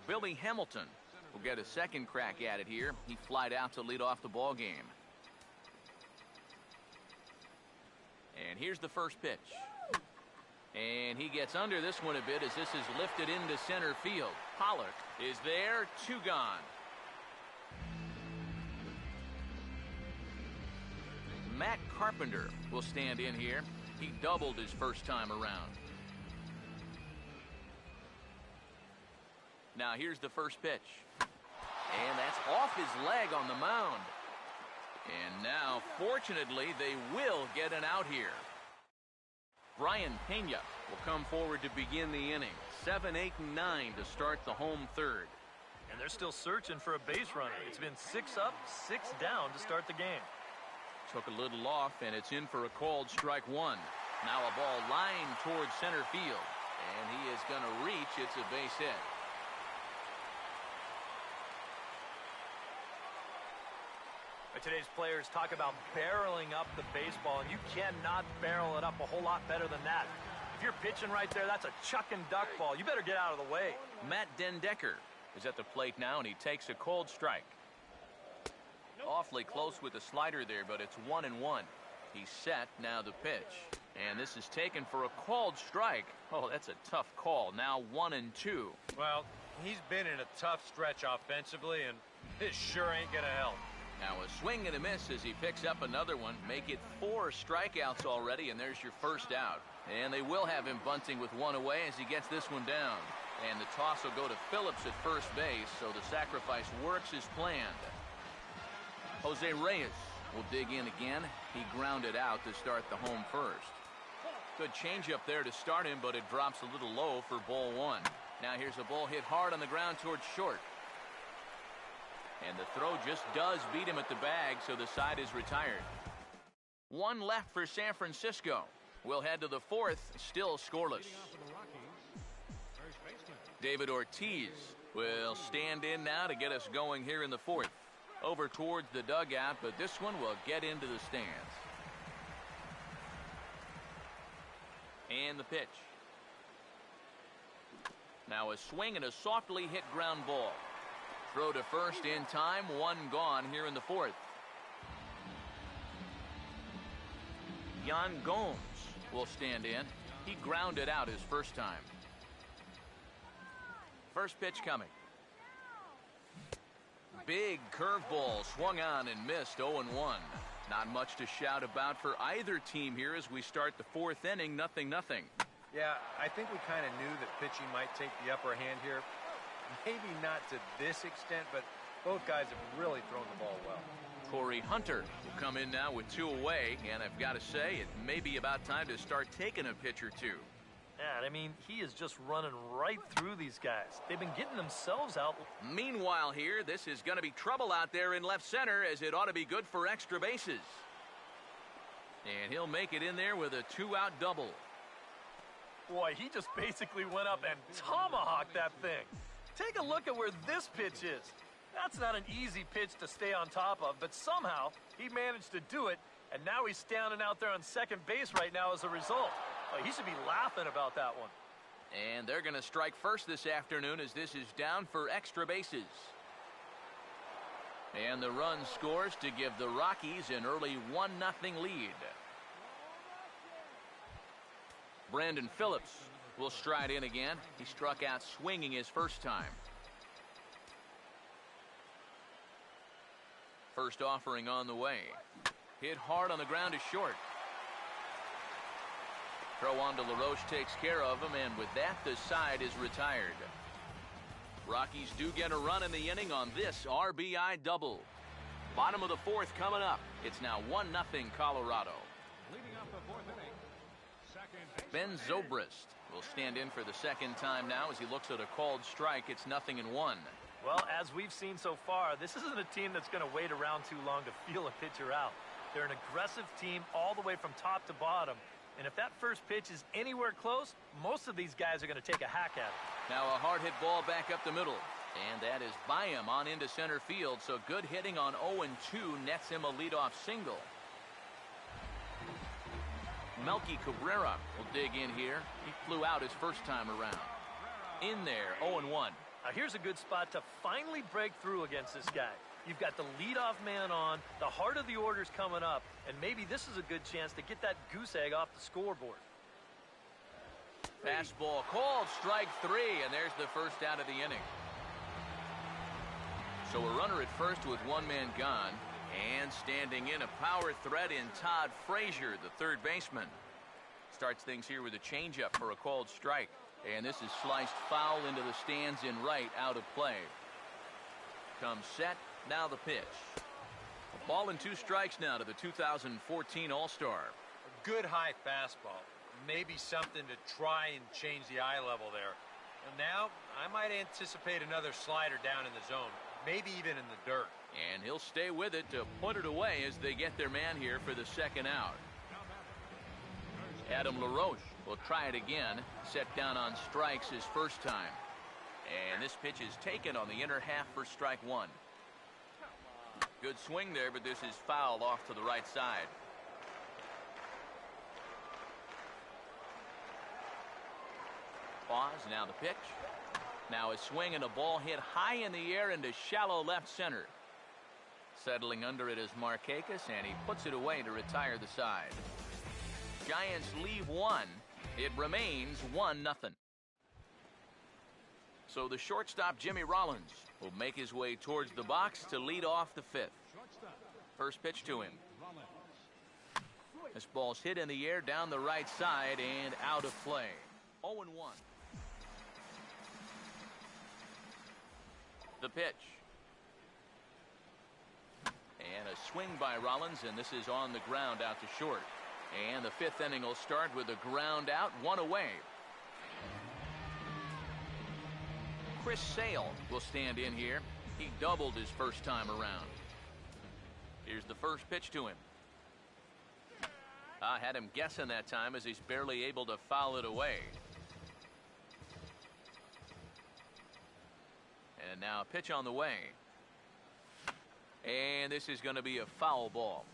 Billy Hamilton will get a second crack at it here. He flied out to lead off the ball game. And here's the first pitch. And he gets under this one a bit as this is lifted into center field. Pollock is there, 2 gone. Matt Carpenter will stand in here. He doubled his first time around. Now here's the first pitch. And that's off his leg on the mound. And now, fortunately, they will get an out here. Brian Pena will come forward to begin the inning. 7, 8, and 9 to start the home third. And they're still searching for a base runner. It's been 6 up, 6 down to start the game. Took a little off, and it's in for a called strike 1. Now a ball lined towards center field. And he is going to reach. It's a base hit. Today's players talk about barreling up the baseball, and you cannot barrel it up a whole lot better than that. If you're pitching right there, that's a chuck and duck ball. You better get out of the way. Matt Dendecker is at the plate now, and he takes a cold strike. Awfully close with the slider there, but it's 1-1. He's set. Now the pitch. And this is taken for a called strike. Oh, that's a tough call. Now 1-2. Well, he's been in a tough stretch offensively, and this sure ain't gonna help. Now a swing and a miss as he picks up another one. Make it 4 strikeouts already, and there's your first out. And they will have him bunting with 1 away as he gets this one down. And the toss will go to Phillips at first base, so the sacrifice works as planned. Jose Reyes will dig in again. He grounded out to start the home first. Good changeup there to start him, but it drops a little low for ball 1. Now here's a ball hit hard on the ground towards short. And the throw just does beat him at the bag, so the side is retired. 1 left for San Francisco. We'll head to the 4th, still scoreless. David Ortiz will stand in now to get us going here in the 4th. Over towards the dugout, but this one will get into the stands. And the pitch. Now a swing and a softly hit ground ball. Throw to first in time, 1 gone here in the 4th. Yan Gomes will stand in. He grounded out his first time. First pitch coming. Big curveball swung on and missed, 0-1. Not much to shout about for either team here as we start the 4th inning, 0-0. Yeah, I think we kind of knew that pitching might take the upper hand here. Maybe not to this extent, but both guys have really thrown the ball well. Corey Hunter will come in now with 2 away, and I've got to say, it may be about time to start taking a pitch or two. Yeah, I mean, he is just running right through these guys. They've been getting themselves out. Meanwhile here, this is going to be trouble out there in left center, as it ought to be good for extra bases. And he'll make it in there with a 2-out double. Boy, he just basically went up and tomahawked that thing. Take a look at where this pitch is. That's not an easy pitch to stay on top of, but somehow he managed to do it, and now he's standing out there on second base right now as a result. Oh, he should be laughing about that one. And they're going to strike first this afternoon as this is down for extra bases. And the run scores to give the Rockies an early 1-0 lead. Brandon Phillips will stride in again. He struck out swinging his first time. First offering on the way. Hit hard on the ground is short. Throw on to LaRoche takes care of him, and with that, the side is retired. Rockies do get a run in the inning on this RBI double. Bottom of the 4th coming up. It's now 1-0 Colorado. Leading off the 4th inning, second baseman. Ben Zobrist will stand in for the second time now as he looks at a called strike. It's 0-1. Well, as we've seen so far, this isn't a team that's going to wait around too long to feel a pitcher out. They're an aggressive team all the way from top to bottom. And if that first pitch is anywhere close, most of these guys are going to take a hack at it. Now a hard hit ball back up the middle. And that is by him on into center field. So good hitting on 0-2 nets him a leadoff single. Melky Cabrera will dig in here. He flew out his first time around. In there, 0-1. Now here's a good spot to finally break through against this guy. You've got the leadoff man on, the heart of the order's coming up, and maybe this is a good chance to get that goose egg off the scoreboard. Fastball called, strike 3, and there's the first out of the inning. So a runner at first with 1 man gone, and standing in a power threat in Todd Frazier, the third baseman. Starts things here with a changeup for a called strike, and this is sliced foul into the stands in right, out of play. Comes set. Now the pitch. A ball and 2 strikes now to the 2014 All-Star. A good high fastball. Maybe something to try and change the eye level there. And now, I might anticipate another slider down in the zone. Maybe even in the dirt. And he'll stay with it to put it away as they get their man here for the second out. Adam LaRoche will try it again. Set down on strikes his first time. And this pitch is taken on the inner half for strike 1. Good swing there, but this is foul off to the right side. Pause, now the pitch. Now a swing and a ball hit high in the air into shallow left center. Settling under it is Markakis, and he puts it away to retire the side. Giants leave 1. It remains 1-0. So the shortstop, Jimmy Rollins, will make his way towards the box to lead off the 5th. First pitch to him. This ball's hit in the air down the right side and out of play. 0-1. The pitch. And a swing by Rollins, and this is on the ground out to short. And the 5th inning will start with a ground out, 1 away. Chris Sale will stand in here. He doubled his first time around. Here's the first pitch to him. I had him guessing that time as he's barely able to foul it away. And now a pitch on the way. And this is going to be a foul ball.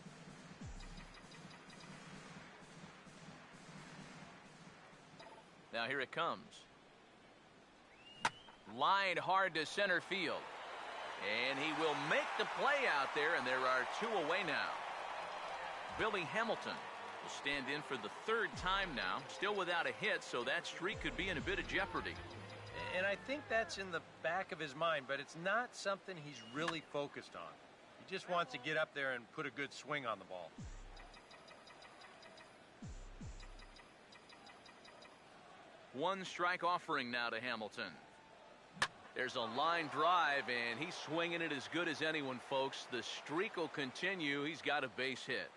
Now here it comes. Lined hard to center field. And he will make the play out there, and there are 2 away now. Billy Hamilton will stand in for the 3rd time now, still without a hit, so that streak could be in a bit of jeopardy. And I think that's in the back of his mind, but it's not something he's really focused on. He just wants to get up there and put a good swing on the ball. One strike offering now to Hamilton. There's a line drive, and he's swinging it as good as anyone, folks. The streak will continue. He's got a base hit.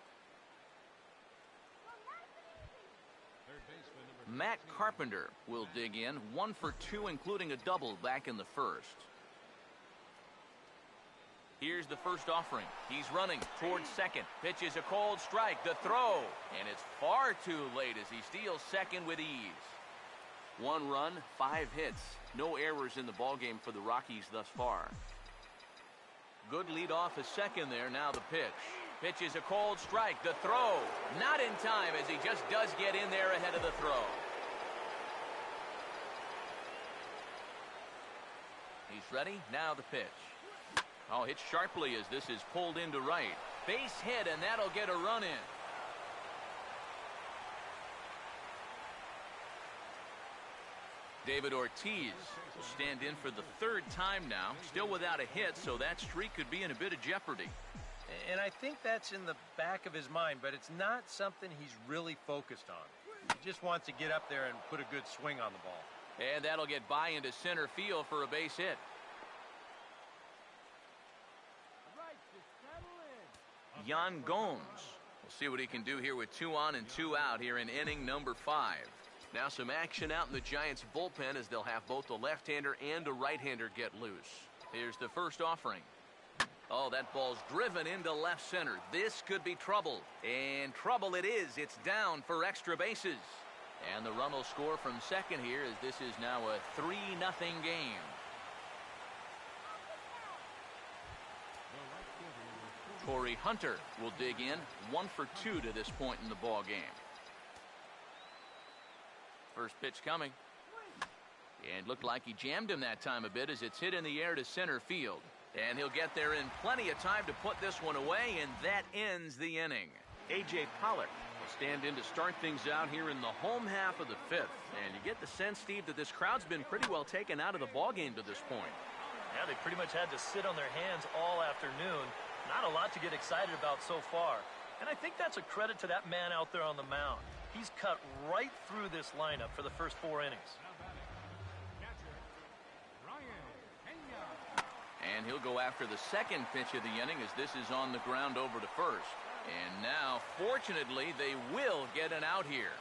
Matt Carpenter will dig in, 1 for 2, including a double back in the first. Here's the first offering. He's running towards second. Pitch is a cold strike. The throw, and it's far too late as he steals second with ease. 1 run, 5 hits. No errors in the ballgame for the Rockies thus far. Good lead off a second there. Now the pitch. Pitch is a cold strike. The throw, not in time as he just does get in there ahead of the throw. He's ready. Now the pitch. Oh, hit sharply as this is pulled into right. Base hit, and that'll get a run in. David Ortiz will stand in for the 3rd time now. Still without a hit, so that streak could be in a bit of jeopardy. And I think that's in the back of his mind, but it's not something he's really focused on. He just wants to get up there and put a good swing on the ball. And that'll get by into center field for a base hit. Yan Gomes. We'll see what he can do here with 2 on and 2 out here in inning number 5. Now some action out in the Giants bullpen as they'll have both a left-hander and a right-hander get loose. Here's the first offering. Oh, that ball's driven into left center. This could be trouble. And trouble it is. It's down for extra bases. And the run will score from second here as this is now a 3-0 game. Torrey Hunter will dig in, 1 for 2 to this point in the ball game. First pitch coming. And looked like he jammed him that time a bit as it's hit in the air to center field. And he'll get there in plenty of time to put this one away, and that ends the inning. A.J. Pollock will stand in to start things out here in the home half of the 5th. And you get the sense, Steve, that this crowd's been pretty well taken out of the ballgame to this point. Yeah, they pretty much had to sit on their hands all afternoon. Not a lot to get excited about so far. And I think that's a credit to that man out there on the mound. He's cut right through this lineup for the first 4 innings. And he'll go after the second pitch of the inning as this is on the ground over to first. And now, fortunately, they will get an out here.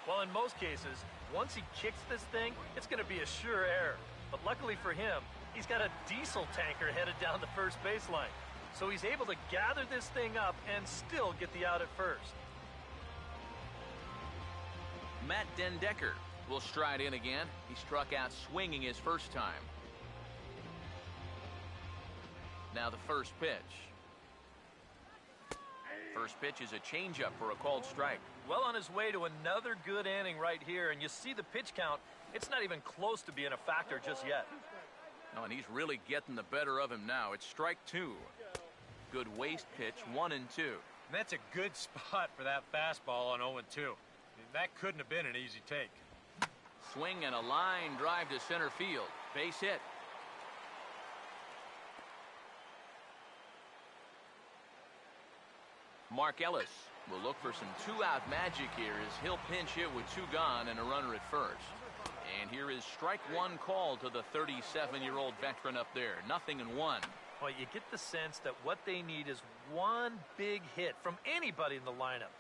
Well, in most cases, once he kicks this thing, it's going to be a sure error. But luckily for him, he's got a diesel tanker headed down the first baseline. So he's able to gather this thing up and still get the out at first. Matt Dendecker will stride in again. He struck out swinging his first time. Now the first pitch. First pitch is a changeup for a called strike. Well on his way to another good inning right here, and you see the pitch count. It's not even close to being a factor just yet. Oh, and he's really getting the better of him now. It's strike 2. Good waist pitch, 1 and 2. And that's a good spot for that fastball on 0 and 2. That couldn't have been an easy take. Swing and a line drive to center field. Base hit. Mark Ellis will look for some 2-out magic here as he'll pinch hit with 2 gone and a runner at first. And here is strike 1 call to the 37-year-old veteran up there. 0-1. Well, you get the sense that what they need is one big hit from anybody in the lineup.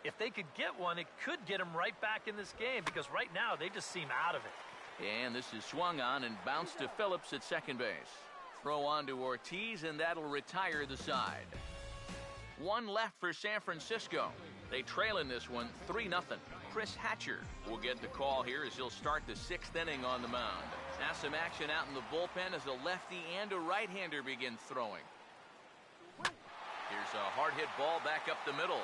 If they could get one, it could get them right back in this game because right now they just seem out of it. And this is swung on and bounced to Phillips at second base. Throw on to Ortiz, and that'll retire the side. 1 left for San Francisco. They trail in this one 3-0. Chris Hatcher will get the call here as he'll start the 6th inning on the mound. Now some action out in the bullpen as a lefty and a right-hander begin throwing. Here's a hard hit ball back up the middle.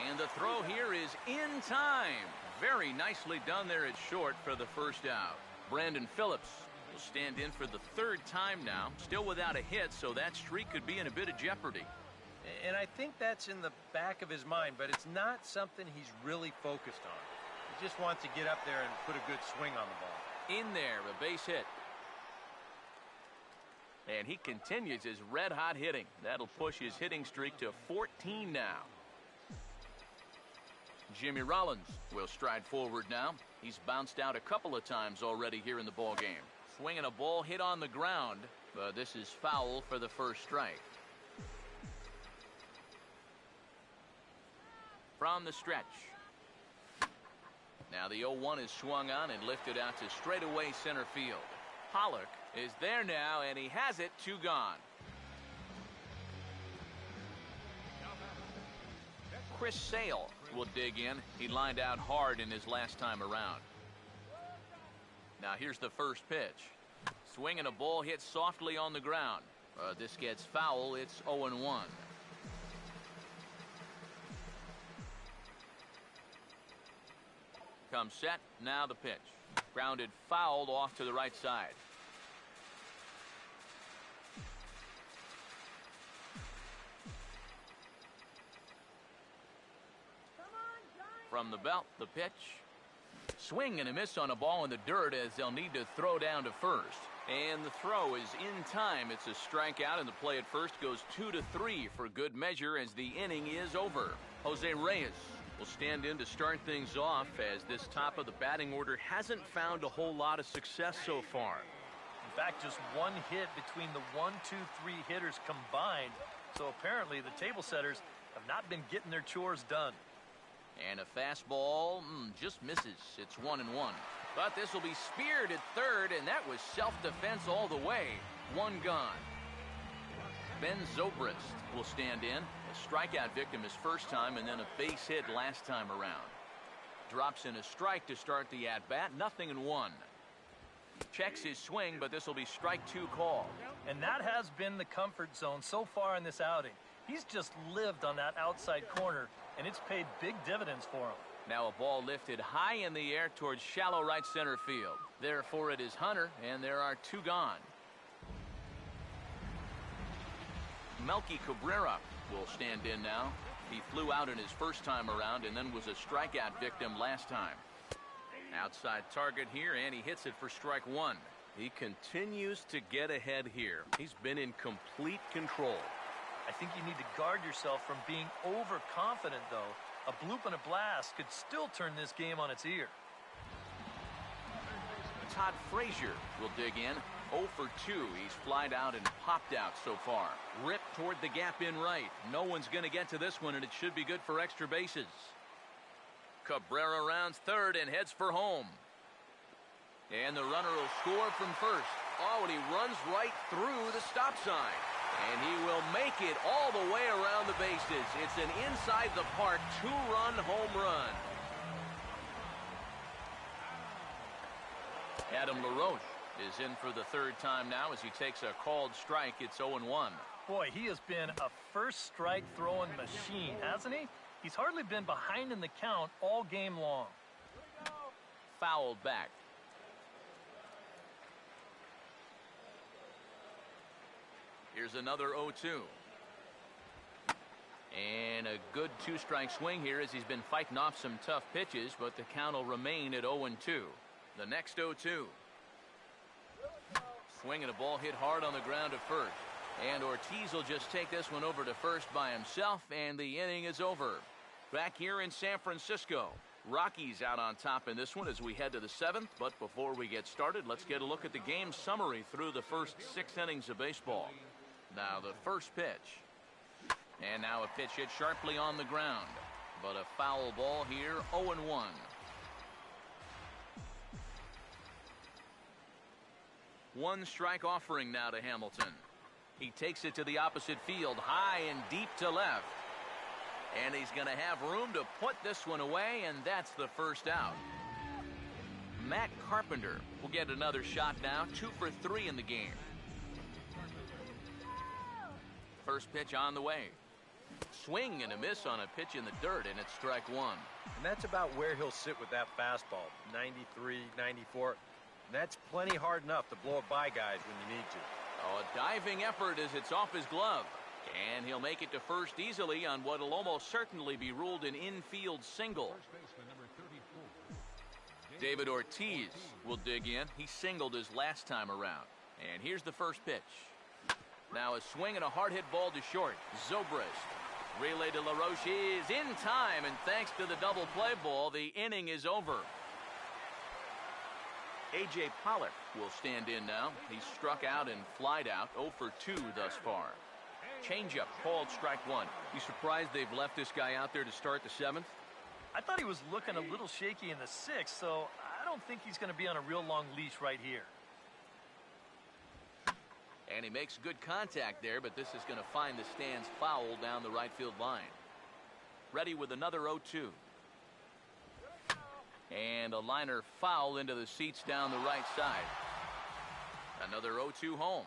And the throw here is in time. Very nicely done there at short for the first out. Brandon Phillips will stand in for the 3rd time now. Still without a hit, so that streak could be in a bit of jeopardy. And I think that's in the back of his mind, but it's not something he's really focused on. He just wants to get up there and put a good swing on the ball. In there, a base hit. And he continues his red-hot hitting. That'll push his hitting streak to 14 now. Jimmy Rollins will stride forward now. He's bounced out a couple of times already here in the ballgame. Swinging a ball hit on the ground, but this is foul for the first strike. From the stretch. Now the 0-1 is swung on and lifted out to straightaway center field. Pollock is there now, and he has it, 2 gone. Chris Sale will dig in. He lined out hard in his last time around. Now here's the first pitch. Swinging a ball hit softly on the ground. This gets foul. It's 0-1. Comes set. Now the pitch. Grounded fouled off to the right side. From the belt, the pitch. Swing and a miss on a ball in the dirt as they'll need to throw down to first. And the throw is in time. It's a strikeout, and the play at first goes 2-3 for good measure as the inning is over. Jose Reyes will stand in to start things off as this top of the batting order hasn't found a whole lot of success so far. In fact, just one hit between the 1, 2, 3 hitters combined. So apparently the table setters have not been getting their chores done. And a fastball just misses. It's 1-1. But this will be speared at third, and that was self-defense all the way. 1 gone. Ben Zobrist will stand in. A strikeout victim his first time, and then a base hit last time around. Drops in a strike to start the at-bat. 0-1. Checks his swing, but this will be strike 2 call. And that has been the comfort zone so far in this outing. He's just lived on that outside corner, and it's paid big dividends for him. Now a ball lifted high in the air towards shallow right center field. Therefore it is Hunter, and there are 2 gone. Melky Cabrera will stand in now. He flew out in his first time around and then was a strikeout victim last time. Outside target here, and he hits it for strike 1. He continues to get ahead here. He's been in complete control. I think you need to guard yourself from being overconfident, though. A bloop and a blast could still turn this game on its ear. Todd Frazier will dig in. 0 for 2. He's flied out and popped out so far. Ripped toward the gap in right. No one's going to get to this one, and it should be good for extra bases. Cabrera rounds third and heads for home. And the runner will score from first. Oh, and he runs right through the stop sign. And he will make it all the way around the bases. It's an inside the park 2-run home run. Adam LaRoche is in for the 3rd time now as he takes a called strike. It's 0-1. Boy, he has been a first strike throwing machine, hasn't he? He's hardly been behind in the count all game long. Fouled back. Here's another 0-2. And a good 2-strike swing here as he's been fighting off some tough pitches, but the count will remain at 0-2. The next 0-2. Swinging a ball hit hard on the ground to first. And Ortiz will just take this one over to first by himself, and the inning is over. Back here in San Francisco, Rockies out on top in this one as we head to the 7th. But before we get started, let's get a look at the game summary through the first 6 innings of baseball. Now the first pitch. And now a pitch hit sharply on the ground. But a foul ball here, 0-1. 1 strike offering now to Hamilton. He takes it to the opposite field, high and deep to left. And he's going to have room to put this one away, and that's the first out. Matt Carpenter will get another shot now, 2 for 3 in the game. First pitch on the way. Swing and a miss on a pitch in the dirt, and it's strike 1. And that's about where he'll sit with that fastball, 93, 94. And that's plenty hard enough to blow it by guys when you need to. Oh, a diving effort as it's off his glove. And he'll make it to first easily on what will almost certainly be ruled an infield single. David Ortiz will dig in. He singled his last time around. And here's the first pitch. Now a swing and a hard hit ball to short. Zobrist. Relay to LaRoche is in time, and thanks to the double play ball, the inning is over. A.J. Pollock will stand in now. He's struck out and flied out, 0 for 2 thus far. Changeup called strike one. You surprised they've left this guy out there to start the 7th? I thought he was looking a little shaky in the 6th, so I don't think he's going to be on a real long leash right here. And he makes good contact there, but this is going to find the stands foul down the right field line. Ready with another 0-2. And a liner foul into the seats down the right side. Another 0-2 home.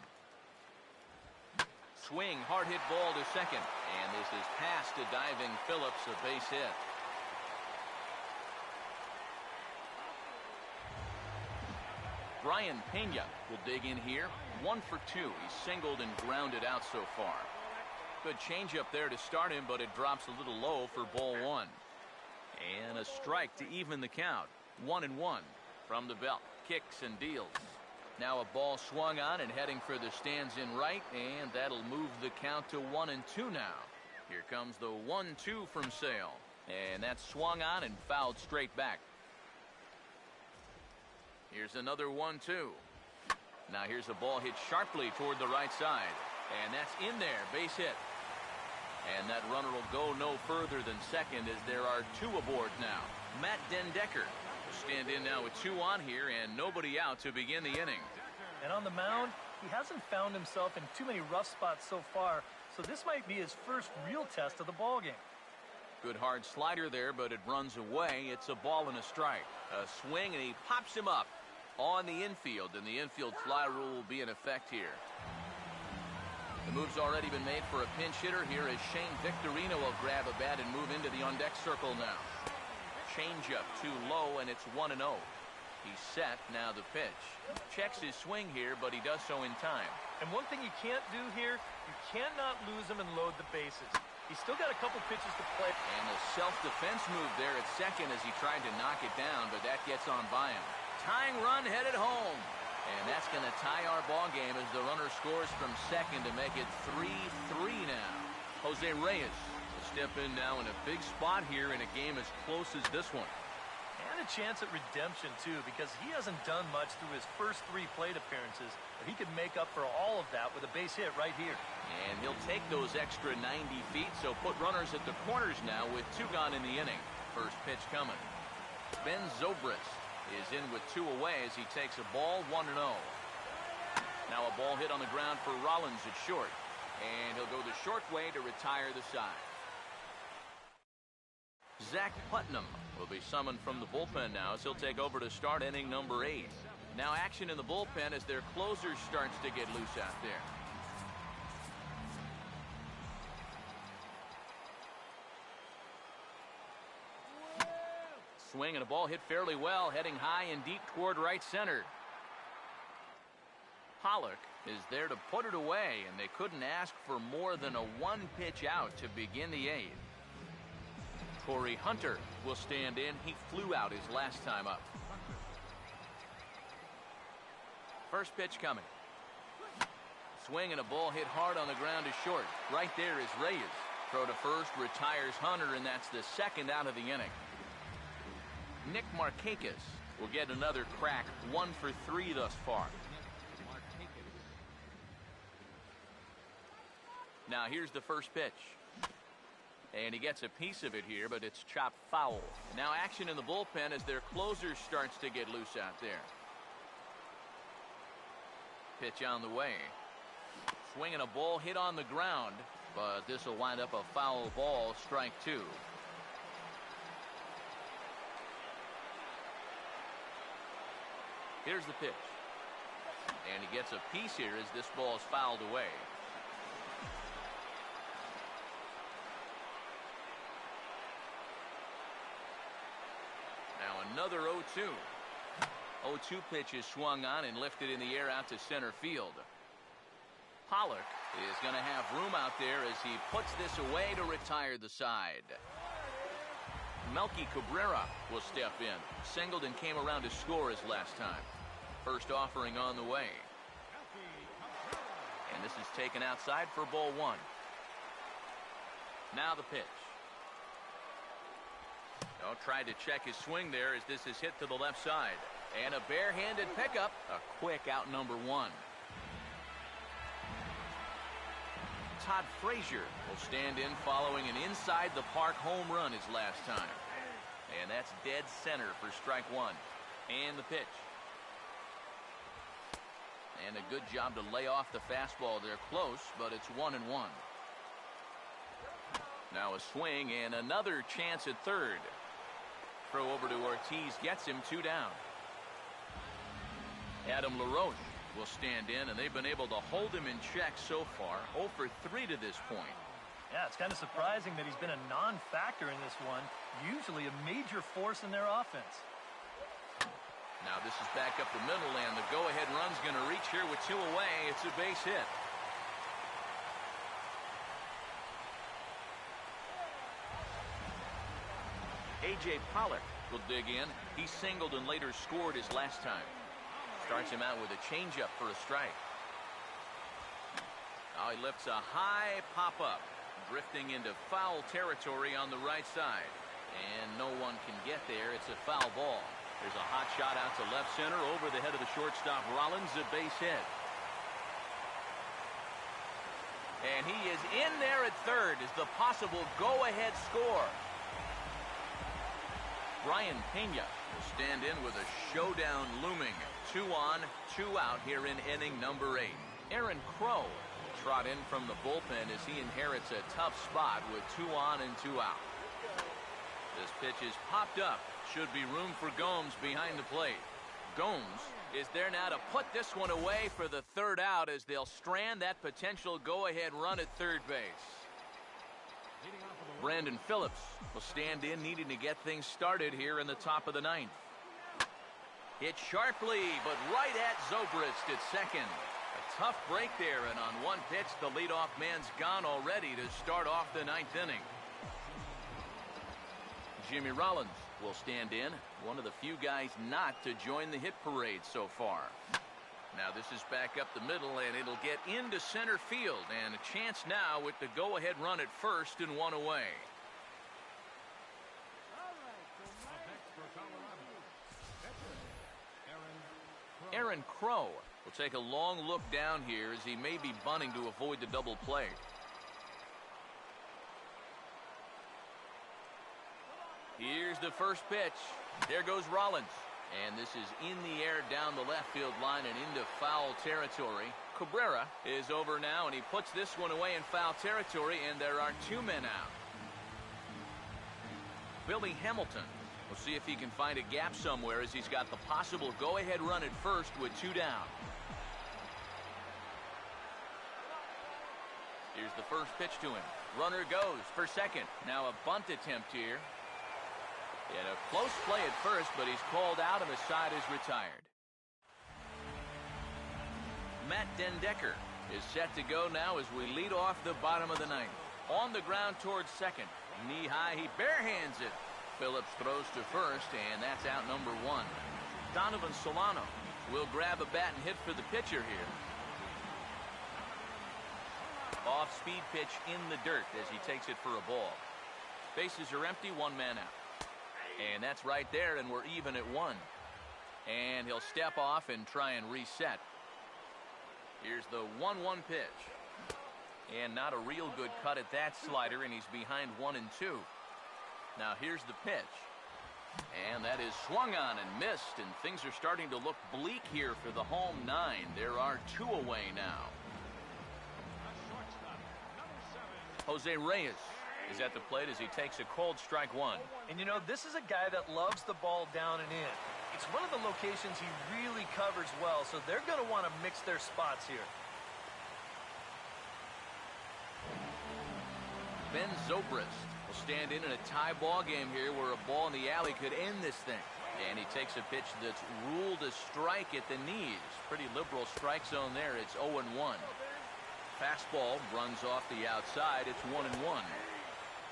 Swing, hard hit ball to second. And this is past to diving Phillips, a base hit. Brian Pena will dig in here. 1 for 2. He's singled and grounded out so far. Good changeup there to start him, but it drops a little low for ball 1. And a strike to even the count. 1-1 from the belt. Kicks and deals. Now a ball swung on and heading for the stands in right, and that'll move the count to 1-2 now. Here comes the 1-2 from Sale. And that's swung on and fouled straight back. Here's another 1-2. Now here's a ball hit sharply toward the right side. And that's in there. Base hit. And that runner will go no further than second as there are 2 aboard now. Matt Dendecker will stand in now with 2 on here and nobody out to begin the inning. And on the mound, he hasn't found himself in too many rough spots so far, so this might be his first real test of the ballgame. Good hard slider there, but it runs away. It's a ball and a strike. A swing, and he pops him up on the infield, and the infield fly rule will be in effect here. The move's already been made for a pinch hitter here as Shane Victorino will grab a bat and move into the on-deck circle now. Changeup too low, and it's 1-0. He's set, now the pitch. Checks his swing here, but he does so in time. And one thing you can't do here, you cannot lose him and load the bases. He's still got a couple pitches to play. And a self-defense move there at second as he tried to knock it down, but that gets on by him. Tying run headed home. And that's going to tie our ball game as the runner scores from second to make it 3-3 now. Jose Reyes will step in now in a big spot here in a game as close as this one. And a chance at redemption, too, because he hasn't done much through his first 3 plate appearances, but he could make up for all of that with a base hit right here. And he'll take those extra 90 feet, so put runners at the corners now with 2 gone in the inning. First pitch coming. Ben Zobrist is in with 2 away as he takes a ball, 1-0. Now a ball hit on the ground for Rollins at short. And he'll go the short way to retire the side. Zach Putnam will be summoned from the bullpen now as he'll take over to start inning number 8. Now action in the bullpen as their closer starts to get loose out there. Swing and a ball hit fairly well, heading high and deep toward right center. Pollock is there to put it away, and they couldn't ask for more than a 1-pitch out to begin the 8th. Torrey Hunter will stand in. He flew out his last time up. First pitch coming. Swing and a ball hit hard on the ground to short. Right there is Reyes. Throw to first, retires Hunter, and that's the 2nd out of the inning. Nick Markakis will get another crack, 1 for 3 thus far. Now here's the first pitch. And he gets a piece of it here, but it's chopped foul. Now action in the bullpen as their closer starts to get loose out there. Pitch on the way. Swinging a ball hit on the ground, but this will wind up a foul ball, strike 2. Here's the pitch. And he gets a piece here as this ball is fouled away. Now another 0-2. 0-2 pitch is swung on and lifted in the air out to center field. Pollock is going to have room out there as he puts this away to retire the side. Melky Cabrera will step in. Singled and came around to score his last time. First offering on the way. And this is taken outside for ball 1. Now the pitch. Tried to check his swing there as this is hit to the left side. And a barehanded pickup. A quick out number one. Todd Frazier will stand in following an inside-the-park home run his last time. And that's dead center for strike one. And the pitch. And a good job to lay off the fastball. They're close, but it's 1-1. Now a swing and another chance at third. Throw over to Ortiz gets him 2 down. Adam LaRoche will stand in, and they've been able to hold him in check so far. 0 for 3 to this point. Yeah, it's kind of surprising that he's been a non-factor in this one. Usually a major force in their offense. Now this is back up the middle, and the go-ahead run's going to reach here with 2 away. It's a base hit. A.J. Pollock will dig in. He singled and later scored his last time. Starts him out with a changeup for a strike. Now he lifts a high pop-up, drifting into foul territory on the right side. And no one can get there. It's a foul ball. There's a hot shot out to left center over the head of the shortstop Rollins, a base hit. And he is in there at third as the possible go-ahead score. Brian Pena will stand in with a showdown looming. 2 on, 2 out here in inning number 8. Aaron Crow will trot in from the bullpen as he inherits a tough spot with 2 on and 2 out. This pitch is popped up. Should be room for Gomes behind the plate. Gomes is there now to put this one away for the 3rd out as they'll strand that potential go-ahead run at third base. Brandon Phillips will stand in, needing to get things started here in the top of the 9th. Hit sharply, but right at Zobrist at second. A tough break there, and on one pitch, the leadoff man's gone already to start off the 9th inning. Jimmy Rollins will stand in, one of the few guys not to join the hit parade so far. Now this is back up the middle, and it'll get into center field, and a chance now with the go-ahead run at first and 1 away. Aaron Crow will take a long look down here as he may be bunting to avoid the double play. Here's the first pitch. There goes Rollins. And this is in the air down the left field line and into foul territory. Cabrera is over now, and he puts this one away in foul territory, and there are 2 men out. Billy Hamilton will see if he can find a gap somewhere as he's got the possible go-ahead run at first with 2 down. Here's the first pitch to him. Runner goes for second. Now a bunt attempt here. And a close play at first, but he's called out and the side is retired. Matt Dendecker is set to go now as we lead off the bottom of the 9th. On the ground towards second. Knee high, he barehands it. Phillips throws to first, and that's out number 1. Donovan Solano will grab a bat and hit for the pitcher here. Off-speed pitch in the dirt as he takes it for a ball. Bases are empty, 1 man out. And that's right there, and we're even at 1. And he'll step off and try and reset. Here's the 1-1 pitch. And not a real good cut at that slider, and he's behind 1 and 2. Now here's the pitch. And that is swung on and missed, and things are starting to look bleak here for the home 9. There are 2 away now. Jose Reyes is at the plate as he takes a cold strike 1. And you know, this is a guy that loves the ball down and in. It's one of the locations he really covers well, so they're going to want to mix their spots here. Ben Zobrist will stand in a tie ball game here where a ball in the alley could end this thing. And he takes a pitch that's ruled a strike at the knees. Pretty liberal strike zone there. It's 0-1. Fastball runs off the outside. It's 1-1.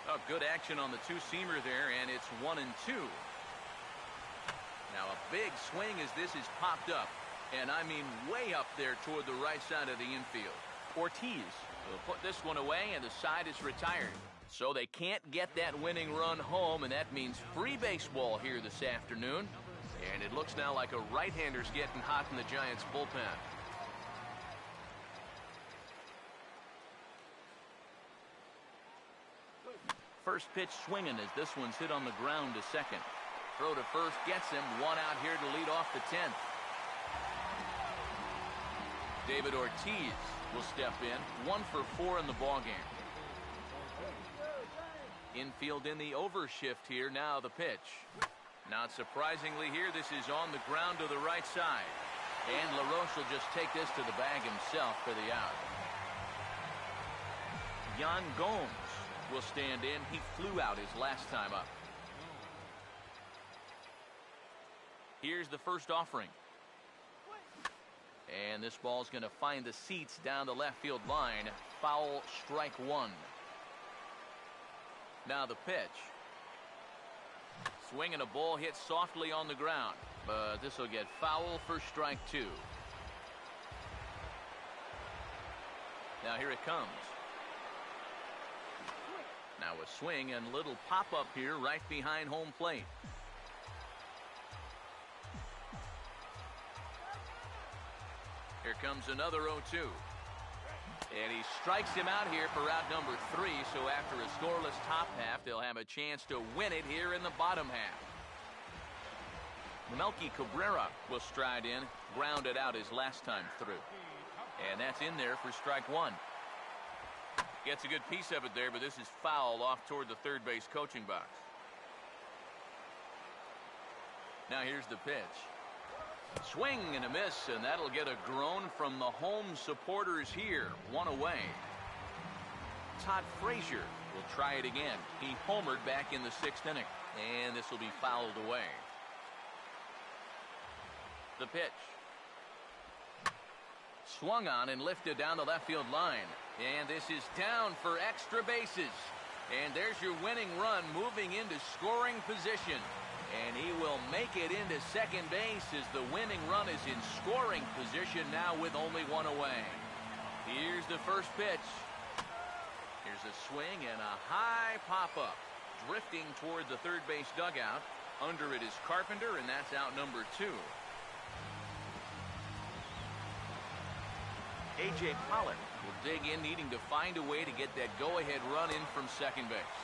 Oh, good action on the two-seamer there, and it's 1-2. Now a big swing as this is popped up, and I mean way up there toward the right side of the infield. Ortiz will put this one away, and the side is retired. So they can't get that winning run home, and that means free baseball here this afternoon. And it looks now like a right-hander's getting hot in the Giants' bullpen. First pitch swinging as this one's hit on the ground to second. Throw to first gets him. One out here to lead off the 10th. David Ortiz will step in. 1 for 4 in the ballgame. Infield in the overshift here. Now the pitch. Not surprisingly here, this is on the ground to the right side. And LaRoche will just take this to the bag himself for the out. Yan Gomes will stand in. He flew out his last time up. Here's the first offering. And this ball's going to find the seats down the left field line. Foul, strike 1. Now the pitch. Swinging a ball hit softly on the ground. But this will get foul for strike 2. Now here it comes. Now a swing and little pop-up here right behind home plate. Here comes another 0-2. And he strikes him out here for out number 3. So after a scoreless top half, they'll have a chance to win it here in the bottom half. Melky Cabrera will stride in, grounded out his last time through. And that's in there for strike 1. Gets a good piece of it there, but this is foul off toward the third base coaching box. Now here's the pitch. Swing and a miss, and that'll get a groan from the home supporters here. 1 away. Todd Frazier will try it again. He homered back in the 6th inning, and this will be fouled away. The pitch. Swung on and lifted down the left field line. And this is down for extra bases. And there's your winning run moving into scoring position. And he will make it into second base as the winning run is in scoring position now with only 1 away. Here's the first pitch. Here's a swing and a high pop-up. Drifting toward the third base dugout. Under it is Carpenter, and that's out number 2. A.J. Pollock will dig in, needing to find a way to get that go-ahead run in from second base.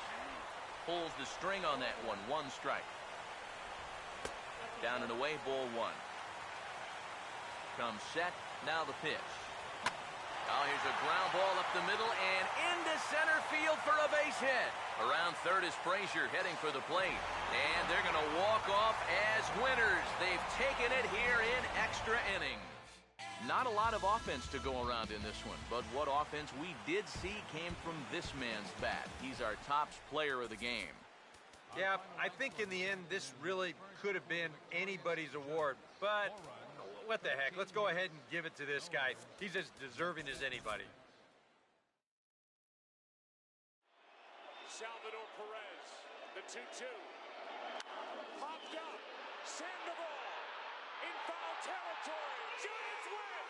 Pulls the string on that one. 1 strike. Down and away, ball 1. Comes set. Now the pitch. Oh, here's a ground ball up the middle and into center field for a base hit. Around third is Frazier heading for the plate. And they're going to walk off as winners. They've taken it here in extra innings. Not a lot of offense to go around in this one, but what offense we did see came from this man's bat. He's our top player of the game. Yeah, I think in the end, this really could have been anybody's award, but what the heck? Let's go ahead and give it to this guy. He's as deserving as anybody. Salvador Perez, the 2-2. Popped up. Sandoval in foul territory. Giants win!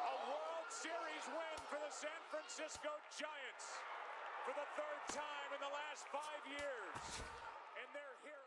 A World Series win for the San Francisco Giants for the 3rd time in the last 5 years. And they're here.